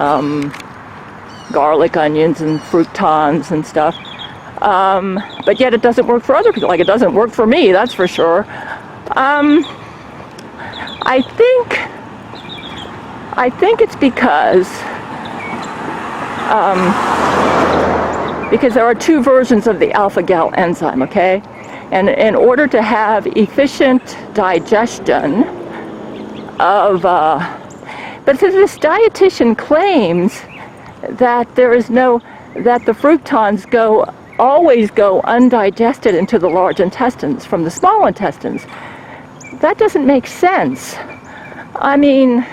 garlic, onions, and fructans and stuff. But yet it doesn't work for other people. Like, it doesn't work for me, that's for sure. I think it's because there are two versions of the alpha-gal enzyme, okay? And in order to have efficient digestion of, but this dietitian claims that that the fructans always go undigested into the large intestines from the small intestines. That doesn't make sense. I mean,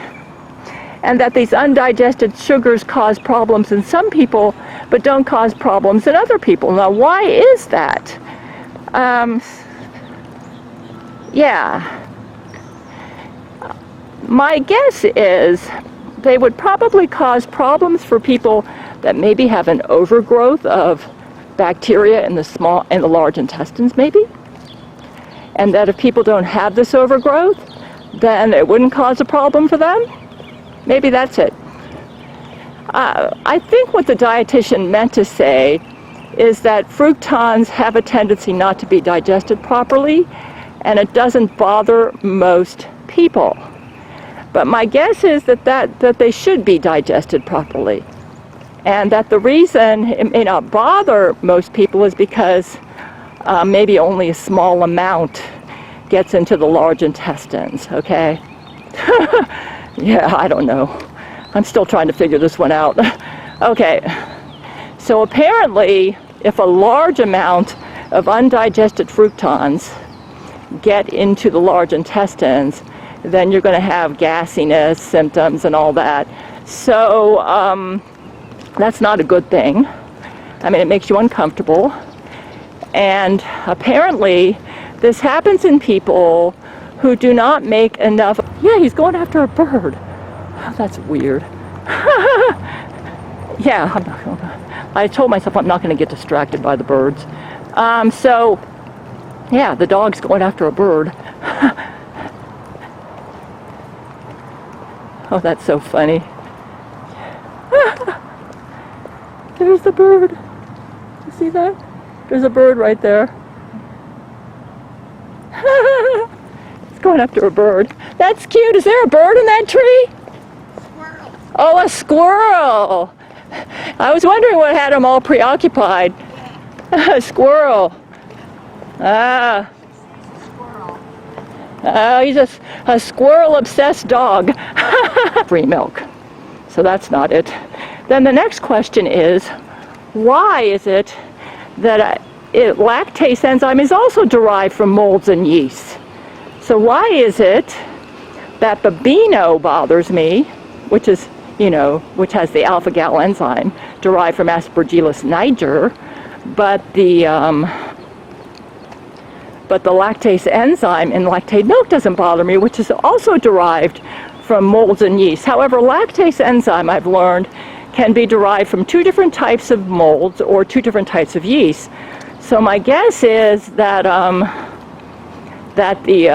and that these undigested sugars cause problems in some people, but don't cause problems in other people. Now, why is that? Yeah. My guess is they would probably cause problems for people that maybe have an overgrowth of bacteria in the large intestines, maybe. And that if people don't have this overgrowth, then it wouldn't cause a problem for them. Maybe that's it. I think what the dietitian meant to say is that fructans have a tendency not to be digested properly, and it doesn't bother most people. But my guess is that they should be digested properly, and that the reason it may not bother most people is because maybe only a small amount gets into the large intestines, okay? Yeah, I don't know. I'm still trying to figure this one out. Okay, so apparently, if a large amount of undigested fructans get into the large intestines, then you're going to have gassiness, symptoms, and all that. So that's not a good thing. I mean, it makes you uncomfortable. And apparently, this happens in people who do not make enough. Yeah, he's going after a bird. Oh, that's weird. Yeah, I told myself I'm not going to get distracted by the birds. So, yeah, the dog's going after a bird. Oh, that's so funny. There's the bird. You see that? There's a bird right there. It's going after a bird. That's cute. Is there a bird in that tree? Squirrel. Oh, a squirrel. I was wondering what had him all preoccupied. A squirrel. Ah. Squirrel. Oh, he's a squirrel-obsessed dog. Free milk. So that's not it. Then the next question is, why is it that lactase enzyme is also derived from molds and yeast? So why is it that the Beano bothers me, which is, which has the alpha-gal enzyme derived from Aspergillus niger, but the lactase enzyme in lactate milk doesn't bother me, which is also derived from molds and yeast. However, lactase enzyme, I've learned, can be derived from 2 different types of molds or 2 different types of yeast. So my guess is that that the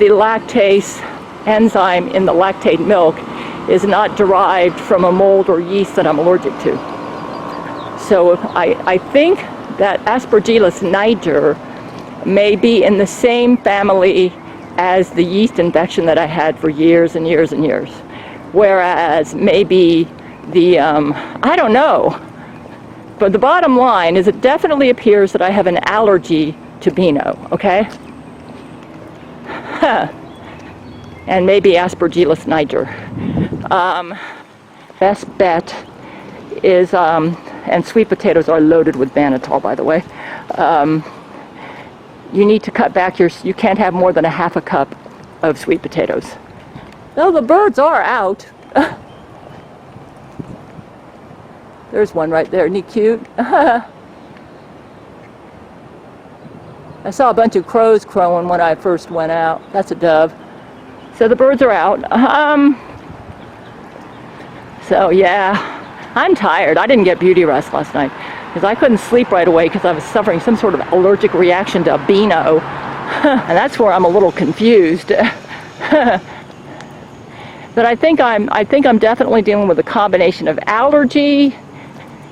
lactase enzyme in the lactate milk is not derived from a mold or yeast that I'm allergic to. So I think that Aspergillus niger may be in the same family as the yeast infection that I had for years and years and years. Whereas maybe the, I don't know. But the bottom line is it definitely appears that I have an allergy to Beano, okay? And maybe Aspergillus niger. Best bet is, and sweet potatoes are loaded with mannitol, by the way. You need to cut back you can't have more than a half a cup of sweet potatoes. Oh, the birds are out. There's one right there, isn't he cute? I saw a bunch of crows crowing when I first went out. That's a dove. So the birds are out. So yeah, I'm tired. I didn't get beauty rest last night because I couldn't sleep right away because I was suffering some sort of allergic reaction to Beano. And that's where I'm a little confused. But I think I'm definitely dealing with a combination of allergy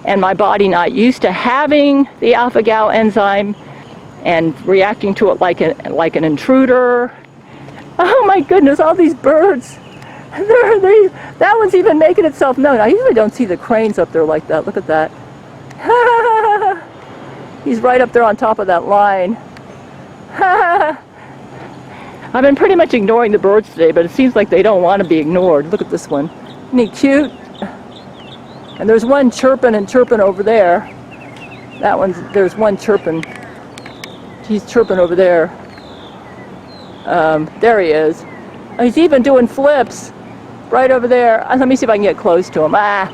and my body not used to having the alpha-gal enzyme and reacting to it like an intruder. Oh my goodness, all these birds. That one's even making itself known. I usually don't see the cranes up there like that. Look at that. He's right up there on top of that line. I've been pretty much ignoring the birds today, but it seems like they don't want to be ignored. Look at this one. Isn't he cute? And there's one chirping and chirping over there. There's one chirping. He's chirping over there. There he is. He's even doing flips right over there. Let me see if I can get close to him. Well,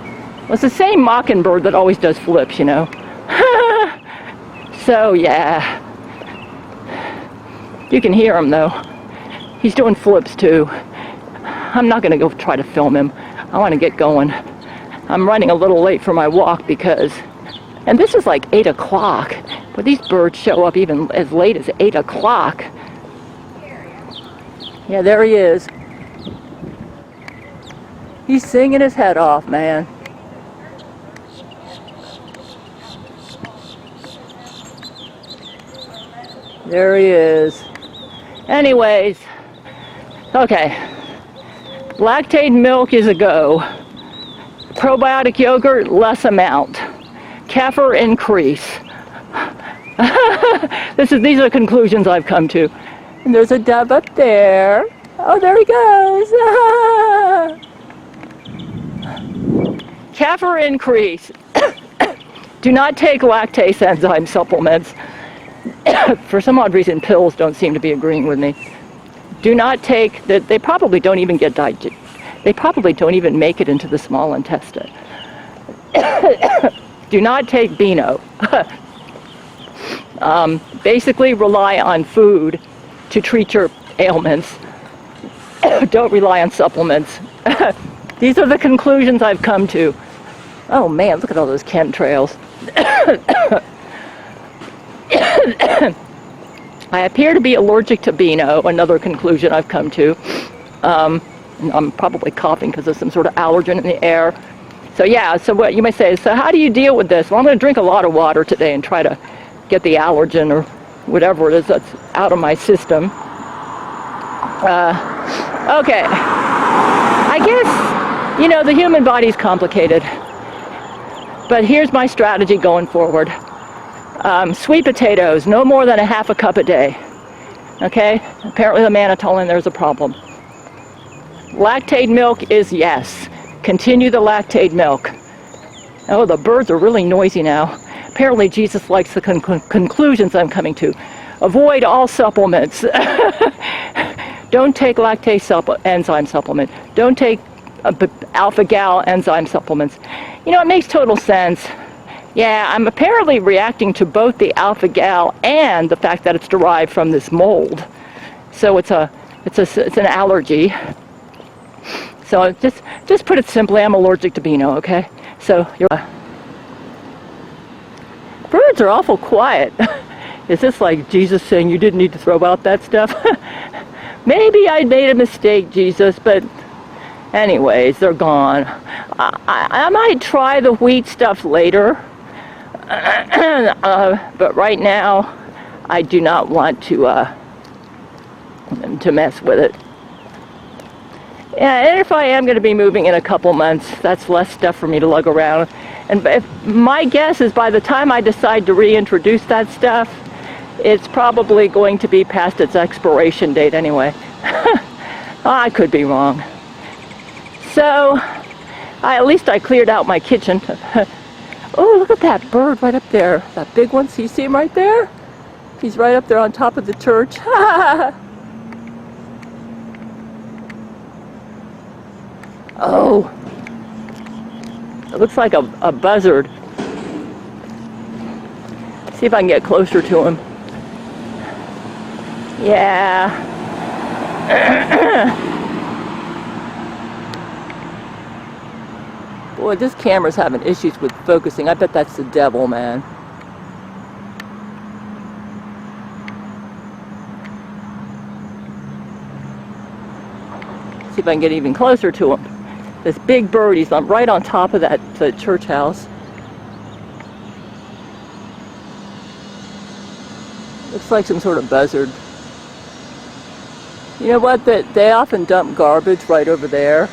it's the same mockingbird that always does flips, you know. So, yeah. You can hear him, though. He's doing flips, too. I'm not going to go try to film him. I want to get going. I'm running a little late for my walk because... And this is like 8 o'clock. But these birds show up even as late as 8 o'clock. Yeah, there he is. He's singing his head off, man. There he is. Anyways, okay. Lactate milk is a go. Probiotic yogurt, less amount. Kefir, increase. These are conclusions I've come to. And there's a dove up there. Oh, there he goes. Kefir, increase. Do not take lactase enzyme supplements. For some odd reason, pills don't seem to be agreeing with me. Do not take that. They probably don't even get digested. They probably don't even make it into the small intestine. Do not take Beano. Basically, rely on food to treat your ailments. Don't rely on supplements. These are the conclusions I've come to. Oh man, look at all those chemtrails. I appear to be allergic to Beano, another conclusion I've come to. I'm probably coughing because there's some sort of allergen in the air. So yeah, so what you may say is, so how do you deal with this? Well, I'm going to drink a lot of water today and try to get the allergen or whatever it is that's out of my system. Okay. I guess, the human body's complicated. But here's my strategy going forward. Sweet potatoes, no more than a half a cup a day. Okay? Apparently the mannitol in there is a problem. Lactate milk is yes. Continue the lactate milk. Oh, the birds are really noisy now. Apparently Jesus likes the conclusions I'm coming to. Avoid all supplements. Don't take lactase enzyme supplement. Don't take alpha-gal enzyme supplements. It makes total sense. Yeah, I'm apparently reacting to both the alpha-gal and the fact that it's derived from this mold. So it's an allergy. So just put it simply, I'm allergic to Beano, okay? So birds are awful quiet. Is this like Jesus saying you didn't need to throw out that stuff? Maybe I made a mistake, Jesus, but anyways, they're gone. I might try the wheat stuff later. But right now, I do not want to mess with it. Yeah, and if I am going to be moving in a couple months, that's less stuff for me to lug around. And my guess is by the time I decide to reintroduce that stuff, it's probably going to be past its expiration date anyway. I could be wrong. So, at least I cleared out my kitchen. Oh, look at that bird right up there. That big one. So you see him right there? He's right up there on top of the church. Oh. It looks like a buzzard. See if I can get closer to him. Yeah. Boy, this camera's having issues with focusing. I bet that's the devil, man. See if I can get even closer to him. This big bird, he's right on top of the church house. Looks like some sort of buzzard. You know what? They often dump garbage right over there.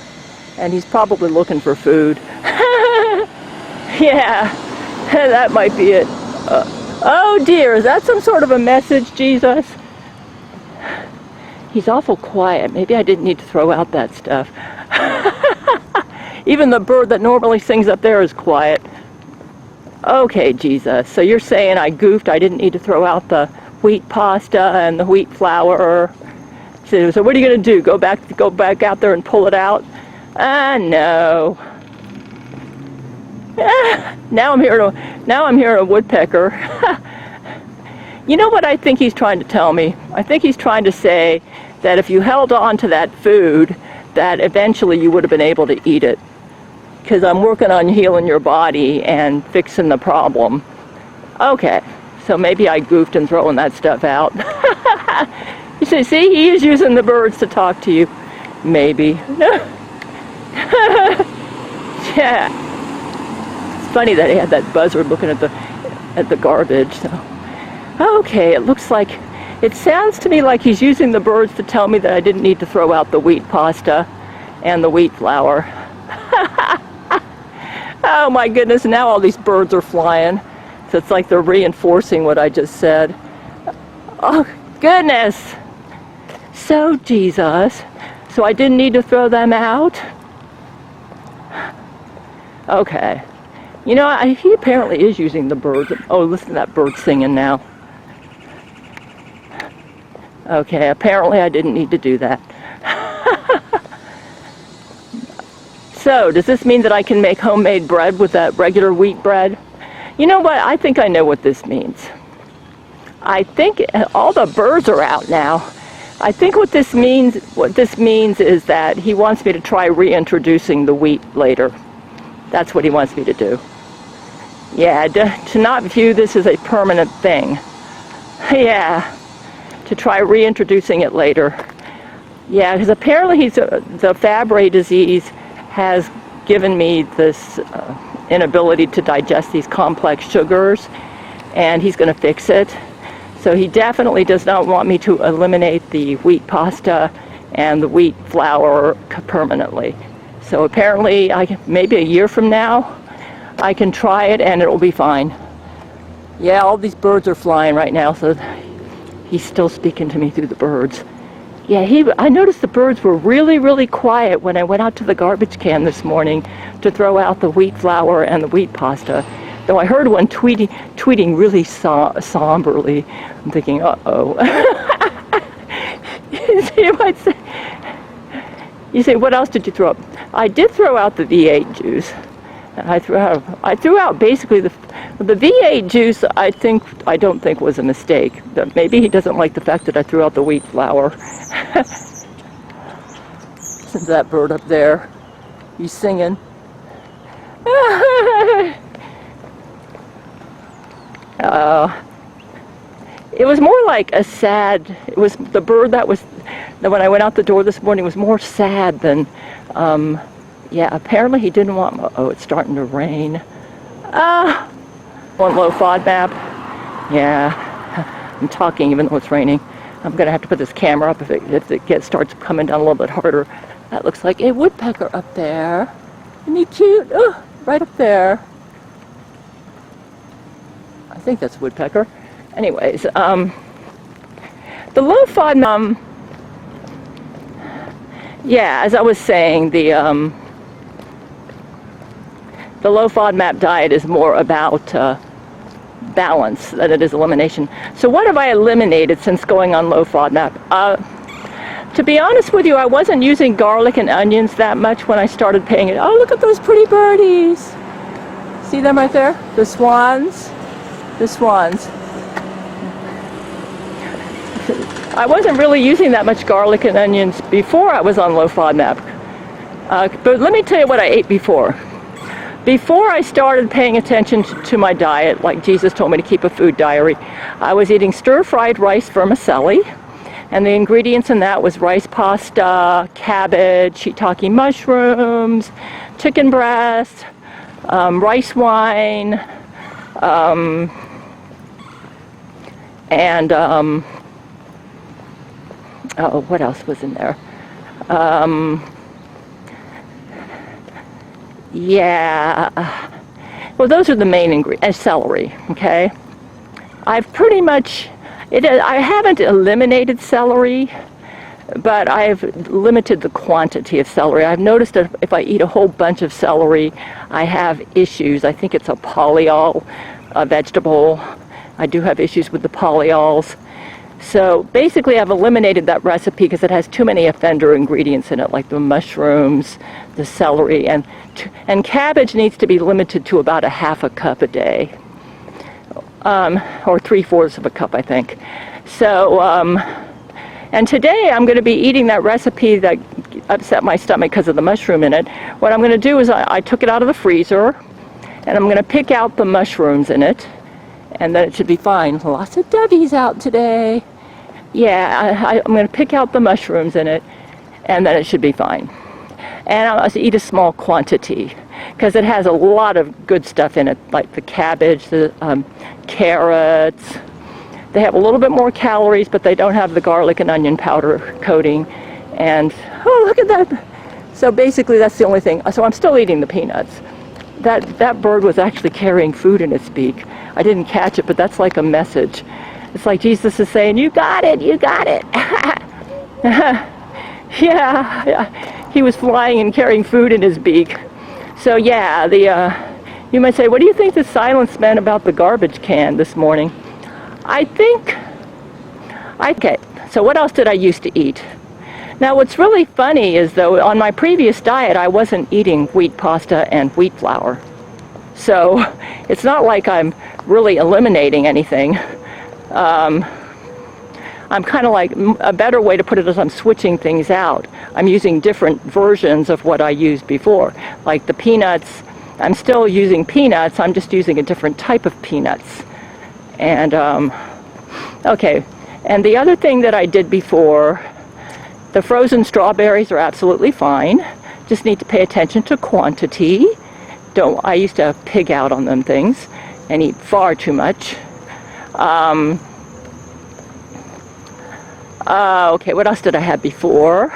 And he's probably looking for food. Yeah, that might be it. Oh dear, is that some sort of a message, Jesus? He's awful quiet. Maybe I didn't need to throw out that stuff. Even the bird that normally sings up there is quiet. Okay, Jesus, so you're saying I goofed, I didn't need to throw out the wheat pasta and the wheat flour. So what are you going to do? Go back out there and pull it out? No. Now I'm hearing a woodpecker. You know what I think he's trying to tell me? I think he's trying to say that if you held on to that food, that eventually you would have been able to eat it. Because I'm working on healing your body and fixing the problem. Okay, so maybe I goofed in throwing that stuff out. You see, he is using the birds to talk to you. Maybe. Yeah. It's funny that he had that buzzard looking at the garbage. So. Okay, it sounds to me like he's using the birds to tell me that I didn't need to throw out the wheat pasta and the wheat flour. Oh my goodness, now all these birds are flying. So it's like they're reinforcing what I just said. Oh goodness. So Jesus, so I didn't need to throw them out? Okay. You know, he apparently is using the birds. Oh, listen to that bird singing now. Okay, apparently I didn't need to do that. So, does this mean that I can make homemade bread with that regular wheat bread? You know what? I think I know what this means. I think all the birds are out now. I think what this means is that he wants me to try reintroducing the wheat later. That's what he wants me to do. Yeah, to not view this as a permanent thing. Yeah, to try reintroducing it later. Yeah, because apparently the Fabry disease has given me this inability to digest these complex sugars, and he's going to fix it. So he definitely does not want me to eliminate the wheat pasta and the wheat flour permanently. So apparently, maybe a year from now, I can try it and it will be fine. Yeah, all these birds are flying right now, so he's still speaking to me through the birds. Yeah, I noticed the birds were really, really quiet when I went out to the garbage can this morning to throw out the wheat flour and the wheat pasta. Though I heard one tweeting really somberly. I'm thinking, uh-oh. You say, what else did you throw up? I did throw out the V8 juice. I threw out basically the The V8 juice, I don't think was a mistake. Maybe he doesn't like the fact that I threw out the wheat flour. Listen to that bird up there. He's singing. It was more like a sad, it was the bird that when I went out the door this morning was more sad than, yeah, apparently he didn't want, oh, it's starting to rain. One low FODMAP. Yeah, I'm talking even though it's raining. I'm going to have to put this camera up if it starts coming down a little bit harder. That looks like a woodpecker up there. Isn't he cute? Oh, right up there. I think that's a woodpecker. Anyways, the low FODMAP, yeah, as I was saying, the low FODMAP diet is more about balance than it is elimination. So what have I eliminated since going on low FODMAP? To be honest with you, I wasn't using garlic and onions that much when I started paying it. Oh, look at those pretty birdies. See them right there? The swans. The swans. I wasn't really using that much garlic and onions before I was on low FODMAP. But let me tell you what I ate before. Before I started paying attention to my diet, like Jesus told me to keep a food diary, I was eating stir-fried rice vermicelli, and the ingredients in that was rice pasta, cabbage, shiitake mushrooms, chicken breast, rice wine, and oh, what else was in there? Yeah, well, those are the main ingredients, and celery, okay? I've pretty much, I haven't eliminated celery, but I've limited the quantity of celery. I've noticed that if I eat a whole bunch of celery, I have issues. I think it's a polyol vegetable. I do have issues with the polyols. So basically I've eliminated that recipe because it has too many offender ingredients in it, like the mushrooms, the celery, and cabbage needs to be limited to about a half a cup a day, or 3/4 of a cup, I think. So, and today I'm going to be eating that recipe that upset my stomach because of the mushroom in it. What I'm going to do is I took it out of the freezer, and I'm going to pick out the mushrooms in it, and then it should be fine. Lots of dovies out today. Yeah, I'm going to pick out the mushrooms in it, and then it should be fine. And I'll eat a small quantity, because it has a lot of good stuff in it, like the cabbage, the carrots. They have a little bit more calories, but they don't have the garlic and onion powder coating. And, oh, look at that. So basically that's the only thing. So I'm still eating the peanuts. That bird was actually carrying food in its beak. I didn't catch it, but that's like a message. It's like Jesus is saying, you got it, you got it. Yeah, he was flying and carrying food in his beak. So yeah, you might say, what do you think the silence meant about the garbage can this morning? Okay, so what else did I used to eat? Now what's really funny is, though, on my previous diet I wasn't eating wheat pasta and wheat flour. So it's not like I'm really eliminating anything. I'm kind of like, a better way to put it is I'm switching things out. I'm using different versions of what I used before. Like the peanuts, I'm still using peanuts, I'm just using a different type of peanuts. And, okay, and the other thing that I did before, the frozen strawberries are absolutely fine. Just need to pay attention to quantity. I used to pig out on them things and eat far too much. Okay, what else did I have before?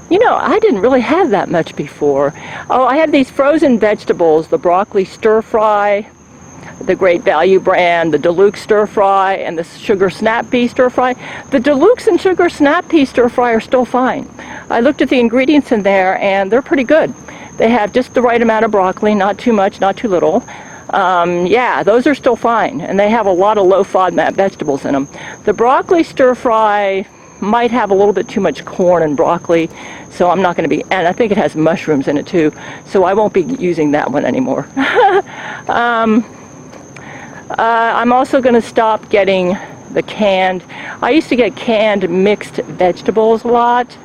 You know, I didn't really have that much before. Oh, I had these frozen vegetables, the broccoli stir fry, the Great Value brand, the Deluxe stir fry, and the sugar snap pea stir fry. The Deluxe and sugar snap pea stir fry are still fine. I looked at the ingredients in there and they're pretty good. They have just the right amount of broccoli, not too much, not too little. Yeah, those are still fine, and they have a lot of low FODMAP vegetables in them. The broccoli stir fry, might have a little bit too much corn and broccoli, so I'm not going to be, and I think it has mushrooms in it too, so I won't be using that one anymore. I'm also going to stop getting the canned, I used to get canned mixed vegetables a lot,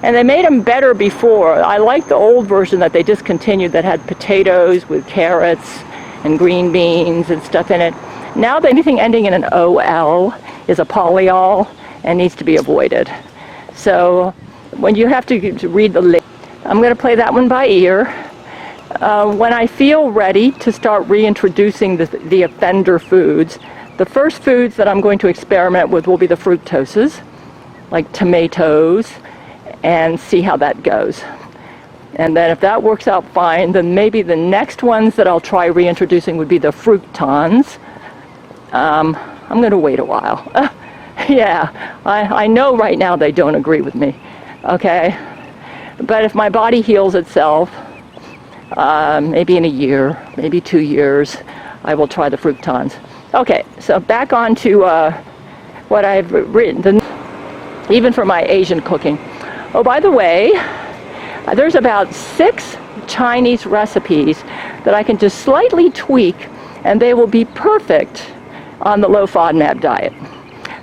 and they made them better before. I like the old version that they discontinued that had potatoes with carrots and green beans and stuff in it. Now anything ending in an OL is a polyol and needs to be avoided. So when you have to read the list, I'm going to play that one by ear. When I feel ready to start reintroducing the offender foods, the first foods that I'm going to experiment with will be the fructoses, like tomatoes, and see how that goes. And then if that works out fine, then maybe the next ones that I'll try reintroducing would be the fructans. I'm going to wait a while. Yeah, I know right now they don't agree with me, okay? But if my body heals itself, maybe in a year, maybe 2 years, I will try the fructans. Okay, so back on to what I've written, even for my Asian cooking. Oh, by the way, there's about 6 Chinese recipes that I can just slightly tweak, and they will be perfect on the low FODMAP diet.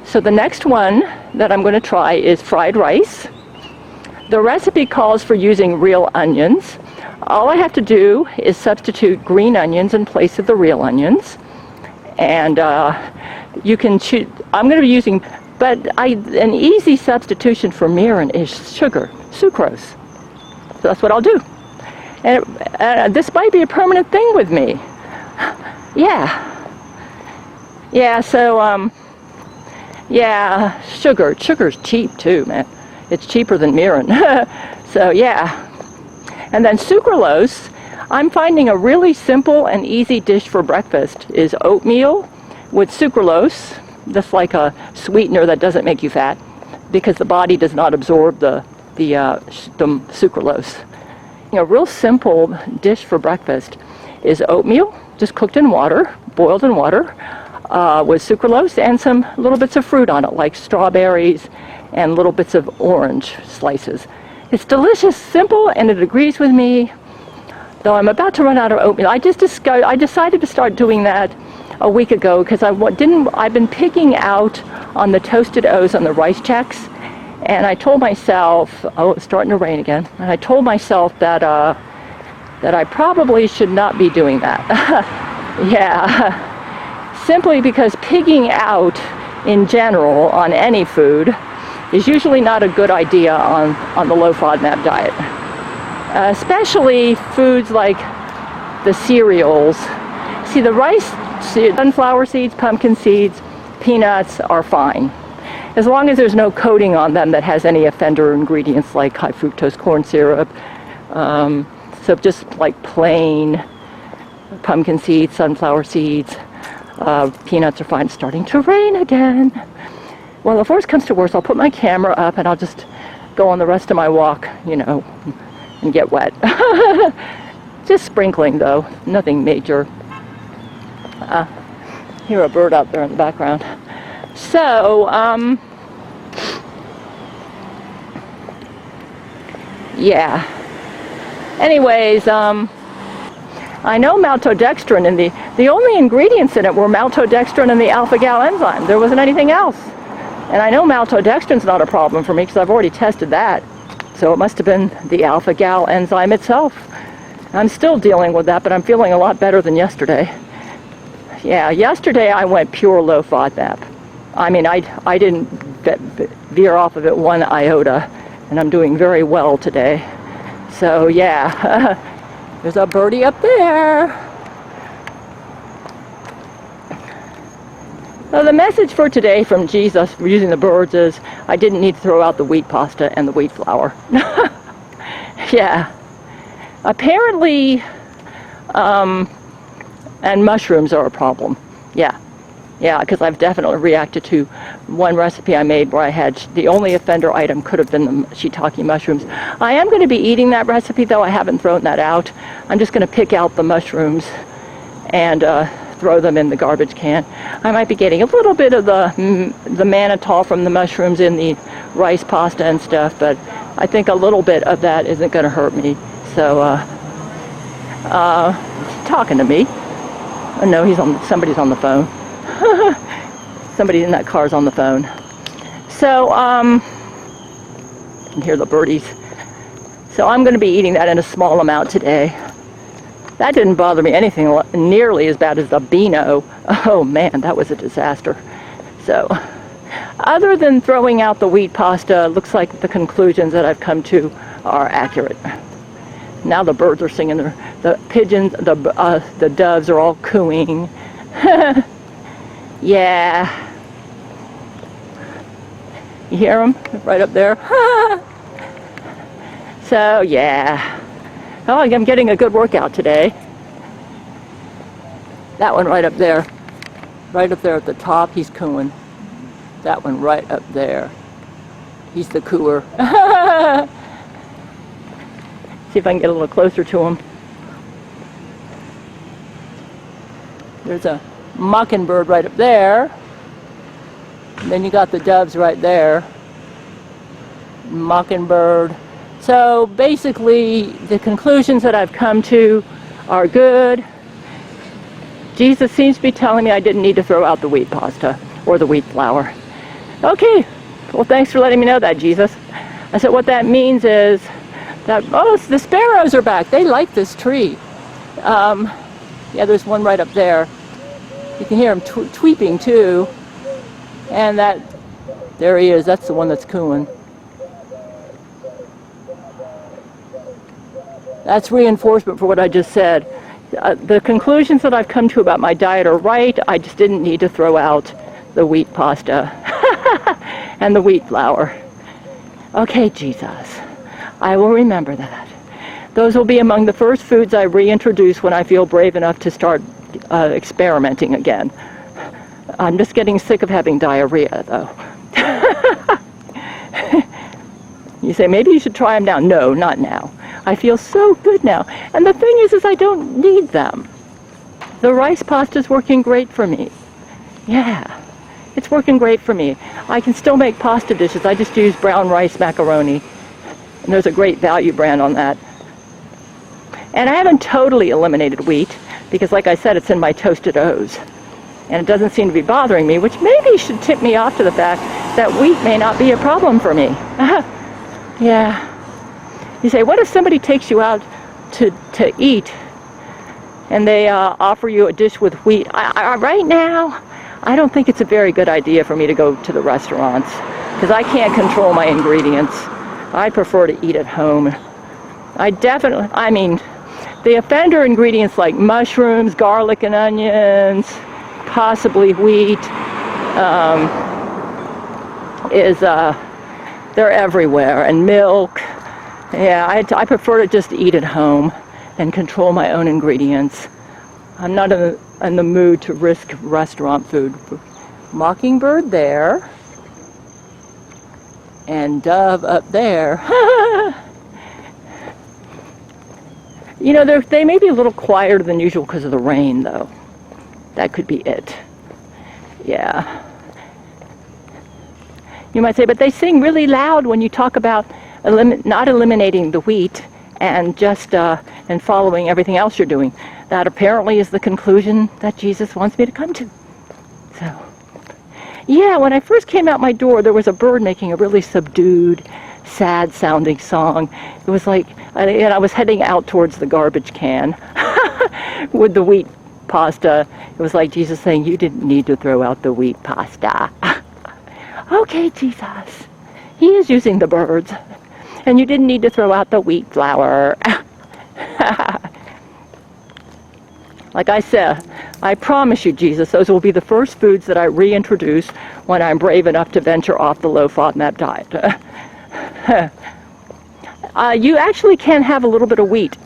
So the next one that I'm going to try is fried rice. The recipe calls for using real onions. All I have to do is substitute green onions in place of the real onions. And you can choose, I'm going to be using, but an easy substitution for mirin is sugar, sucrose. So that's what I'll do. And this might be a permanent thing with me. Yeah. Yeah, so, yeah, sugar's cheap too, man. It's cheaper than mirin. So, yeah. And then sucralose, I'm finding a really simple and easy dish for breakfast is oatmeal with sucralose, just like a sweetener that doesn't make you fat, because the body does not absorb the sucralose. A real simple dish for breakfast is oatmeal, just cooked in water, boiled in water, with sucralose and some little bits of fruit on it, like strawberries and little bits of orange slices. It's delicious, simple, and it agrees with me. Though I'm about to run out of oatmeal. I decided to start doing that a week ago because I've been picking out on the toasted O's on the rice checks, and I told myself, oh, it's starting to rain again, and I told myself that I probably should not be doing that. Yeah. Simply because pigging out in general on any food is usually not a good idea on the low FODMAP diet. Especially foods like the cereals. See, the rice, sunflower seeds, pumpkin seeds, peanuts are fine, as long as there's no coating on them that has any offender ingredients like high fructose corn syrup. So just like plain pumpkin seeds, sunflower seeds, peanuts are fine. It's starting to rain again. Well, if worse comes to worse, I'll put my camera up and I'll just go on the rest of my walk, you know, and get wet. Just sprinkling though, nothing major. Hear a bird out there in the background. So, yeah. Anyways, I know maltodextrin in the only ingredients in it were maltodextrin and the alpha-gal enzyme. There wasn't anything else. And I know maltodextrin's not a problem for me because I've already tested that. So it must have been the alpha-gal enzyme itself. I'm still dealing with that, but I'm feeling a lot better than yesterday. Yeah, yesterday I went pure low FODMAP. I mean, I didn't veer off of it one iota, and I'm doing very well today. So yeah, there's a birdie up there. So the message for today from Jesus for using the birds is I didn't need to throw out the wheat pasta and the wheat flour. Yeah. Apparently, and mushrooms are a problem. Yeah. Yeah, because I've definitely reacted to one recipe I made where I had the only offender item could have been the shiitake mushrooms. I am going to be eating that recipe, though. I haven't thrown that out. I'm just going to pick out the mushrooms and throw them in the garbage can. I might be getting a little bit of the mannitol from the mushrooms in the rice pasta and stuff, but I think a little bit of that isn't going to hurt me. So, talking to me. Oh no, somebody's on the phone. Somebody in that car's on the phone. So, you can hear the birdies. So I'm going to be eating that in a small amount today. That didn't bother me anything nearly as bad as the Beano. Oh man, that was a disaster. So, other than throwing out the wheat pasta, it looks like the conclusions that I've come to are accurate. Now the birds are singing, the pigeons, the doves are all cooing. Yeah. You hear them right up there? So, yeah. Oh, I'm getting a good workout today. That one right up there at the top, he's cooing. That one right up there, he's the cooer. See if I can get a little closer to him. There's a mockingbird right up there. And then you got the doves right there. Mockingbird. So basically, the conclusions that I've come to are good. Jesus seems to be telling me I didn't need to throw out the wheat pasta or the wheat flour. Okay, well thanks for letting me know that, Jesus. I said what that means is that, oh, the sparrows are back. They like this tree. Yeah, there's one right up there. You can hear him tweeping too. And there he is. That's the one that's cooing. That's reinforcement for what I just said. The conclusions that I've come to about my diet are right. I just didn't need to throw out the wheat pasta and the wheat flour. Okay, Jesus, I will remember that. Those will be among the first foods I reintroduce when I feel brave enough to start experimenting again. I'm just getting sick of having diarrhea, though. You say, maybe you should try them now. No, not now. I feel so good now. And the thing is I don't need them. The rice pasta is working great for me. Yeah, it's working great for me. I can still make pasta dishes. I just use brown rice macaroni. And there's a great value brand on that. And I haven't totally eliminated wheat because, like I said, it's in my toasted O's. And it doesn't seem to be bothering me, which maybe should tip me off to the fact that wheat may not be a problem for me. Yeah. You say, what if somebody takes you out to eat and they offer you a dish with wheat? Right now, I don't think it's a very good idea for me to go to the restaurants because I can't control my ingredients. I prefer to eat at home. The offender ingredients like mushrooms, garlic and onions, possibly wheat, they're everywhere, and milk. Yeah, I prefer to just eat at home and control my own ingredients. I'm not in the mood to risk restaurant food. Mockingbird there, and dove up there. You know, they may be a little quieter than usual because of the rain, though. That could be it. Yeah. You might say, but they sing really loud when you talk about not eliminating the wheat and just and following everything else you're doing. That apparently is the conclusion that Jesus wants me to come to. So, yeah, when I first came out my door, there was a bird making a really subdued, sad-sounding song. It was like, and I was heading out towards the garbage can with the wheat pasta. It was like Jesus saying, you didn't need to throw out the wheat pasta. Okay, Jesus. He is using the birds. And you didn't need to throw out the wheat flour. Like I said, I promise you, Jesus, those will be the first foods that I reintroduce when I'm brave enough to venture off the low FODMAP diet. You actually can have a little bit of wheat.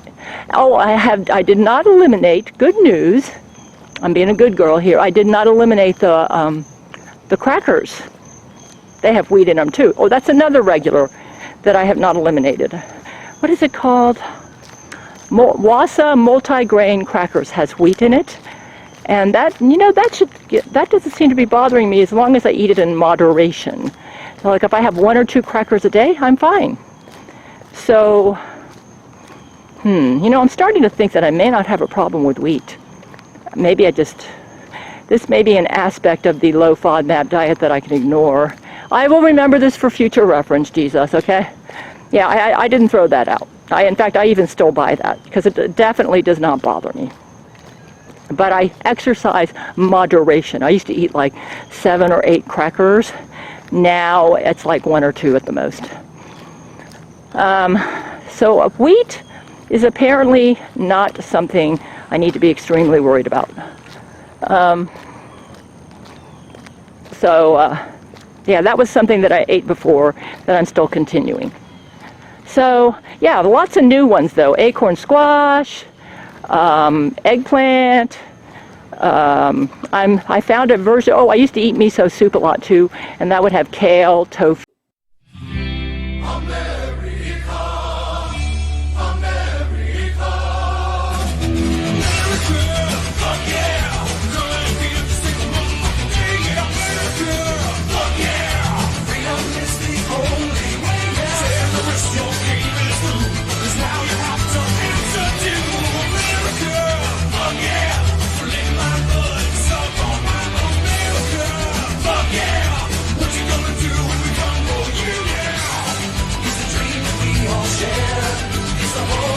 Oh, I did not eliminate, good news, I'm being a good girl here, I did not eliminate the crackers. They have wheat in them too. Oh, that's another regular that I have not eliminated. What is it called? Wasa multigrain crackers has wheat in it. And that, that doesn't seem to be bothering me as long as I eat it in moderation. So like if I have 1 or 2 crackers a day, I'm fine. So, I'm starting to think that I may not have a problem with wheat. Maybe this may be an aspect of the low FODMAP diet that I can ignore. I will remember this for future reference, Jesus, okay? Yeah, I didn't throw that out. In fact, I even still buy that because it definitely does not bother me. But I exercise moderation. I used to eat like 7 or 8 crackers. Now it's like 1 or 2 at the most. So wheat is apparently not something I need to be extremely worried about. Yeah, that was something that I ate before that I'm still continuing. So, yeah, lots of new ones though. Acorn squash, eggplant. I found a version. Oh, I used to eat miso soup a lot too, and that would have kale, tofu. It's the whole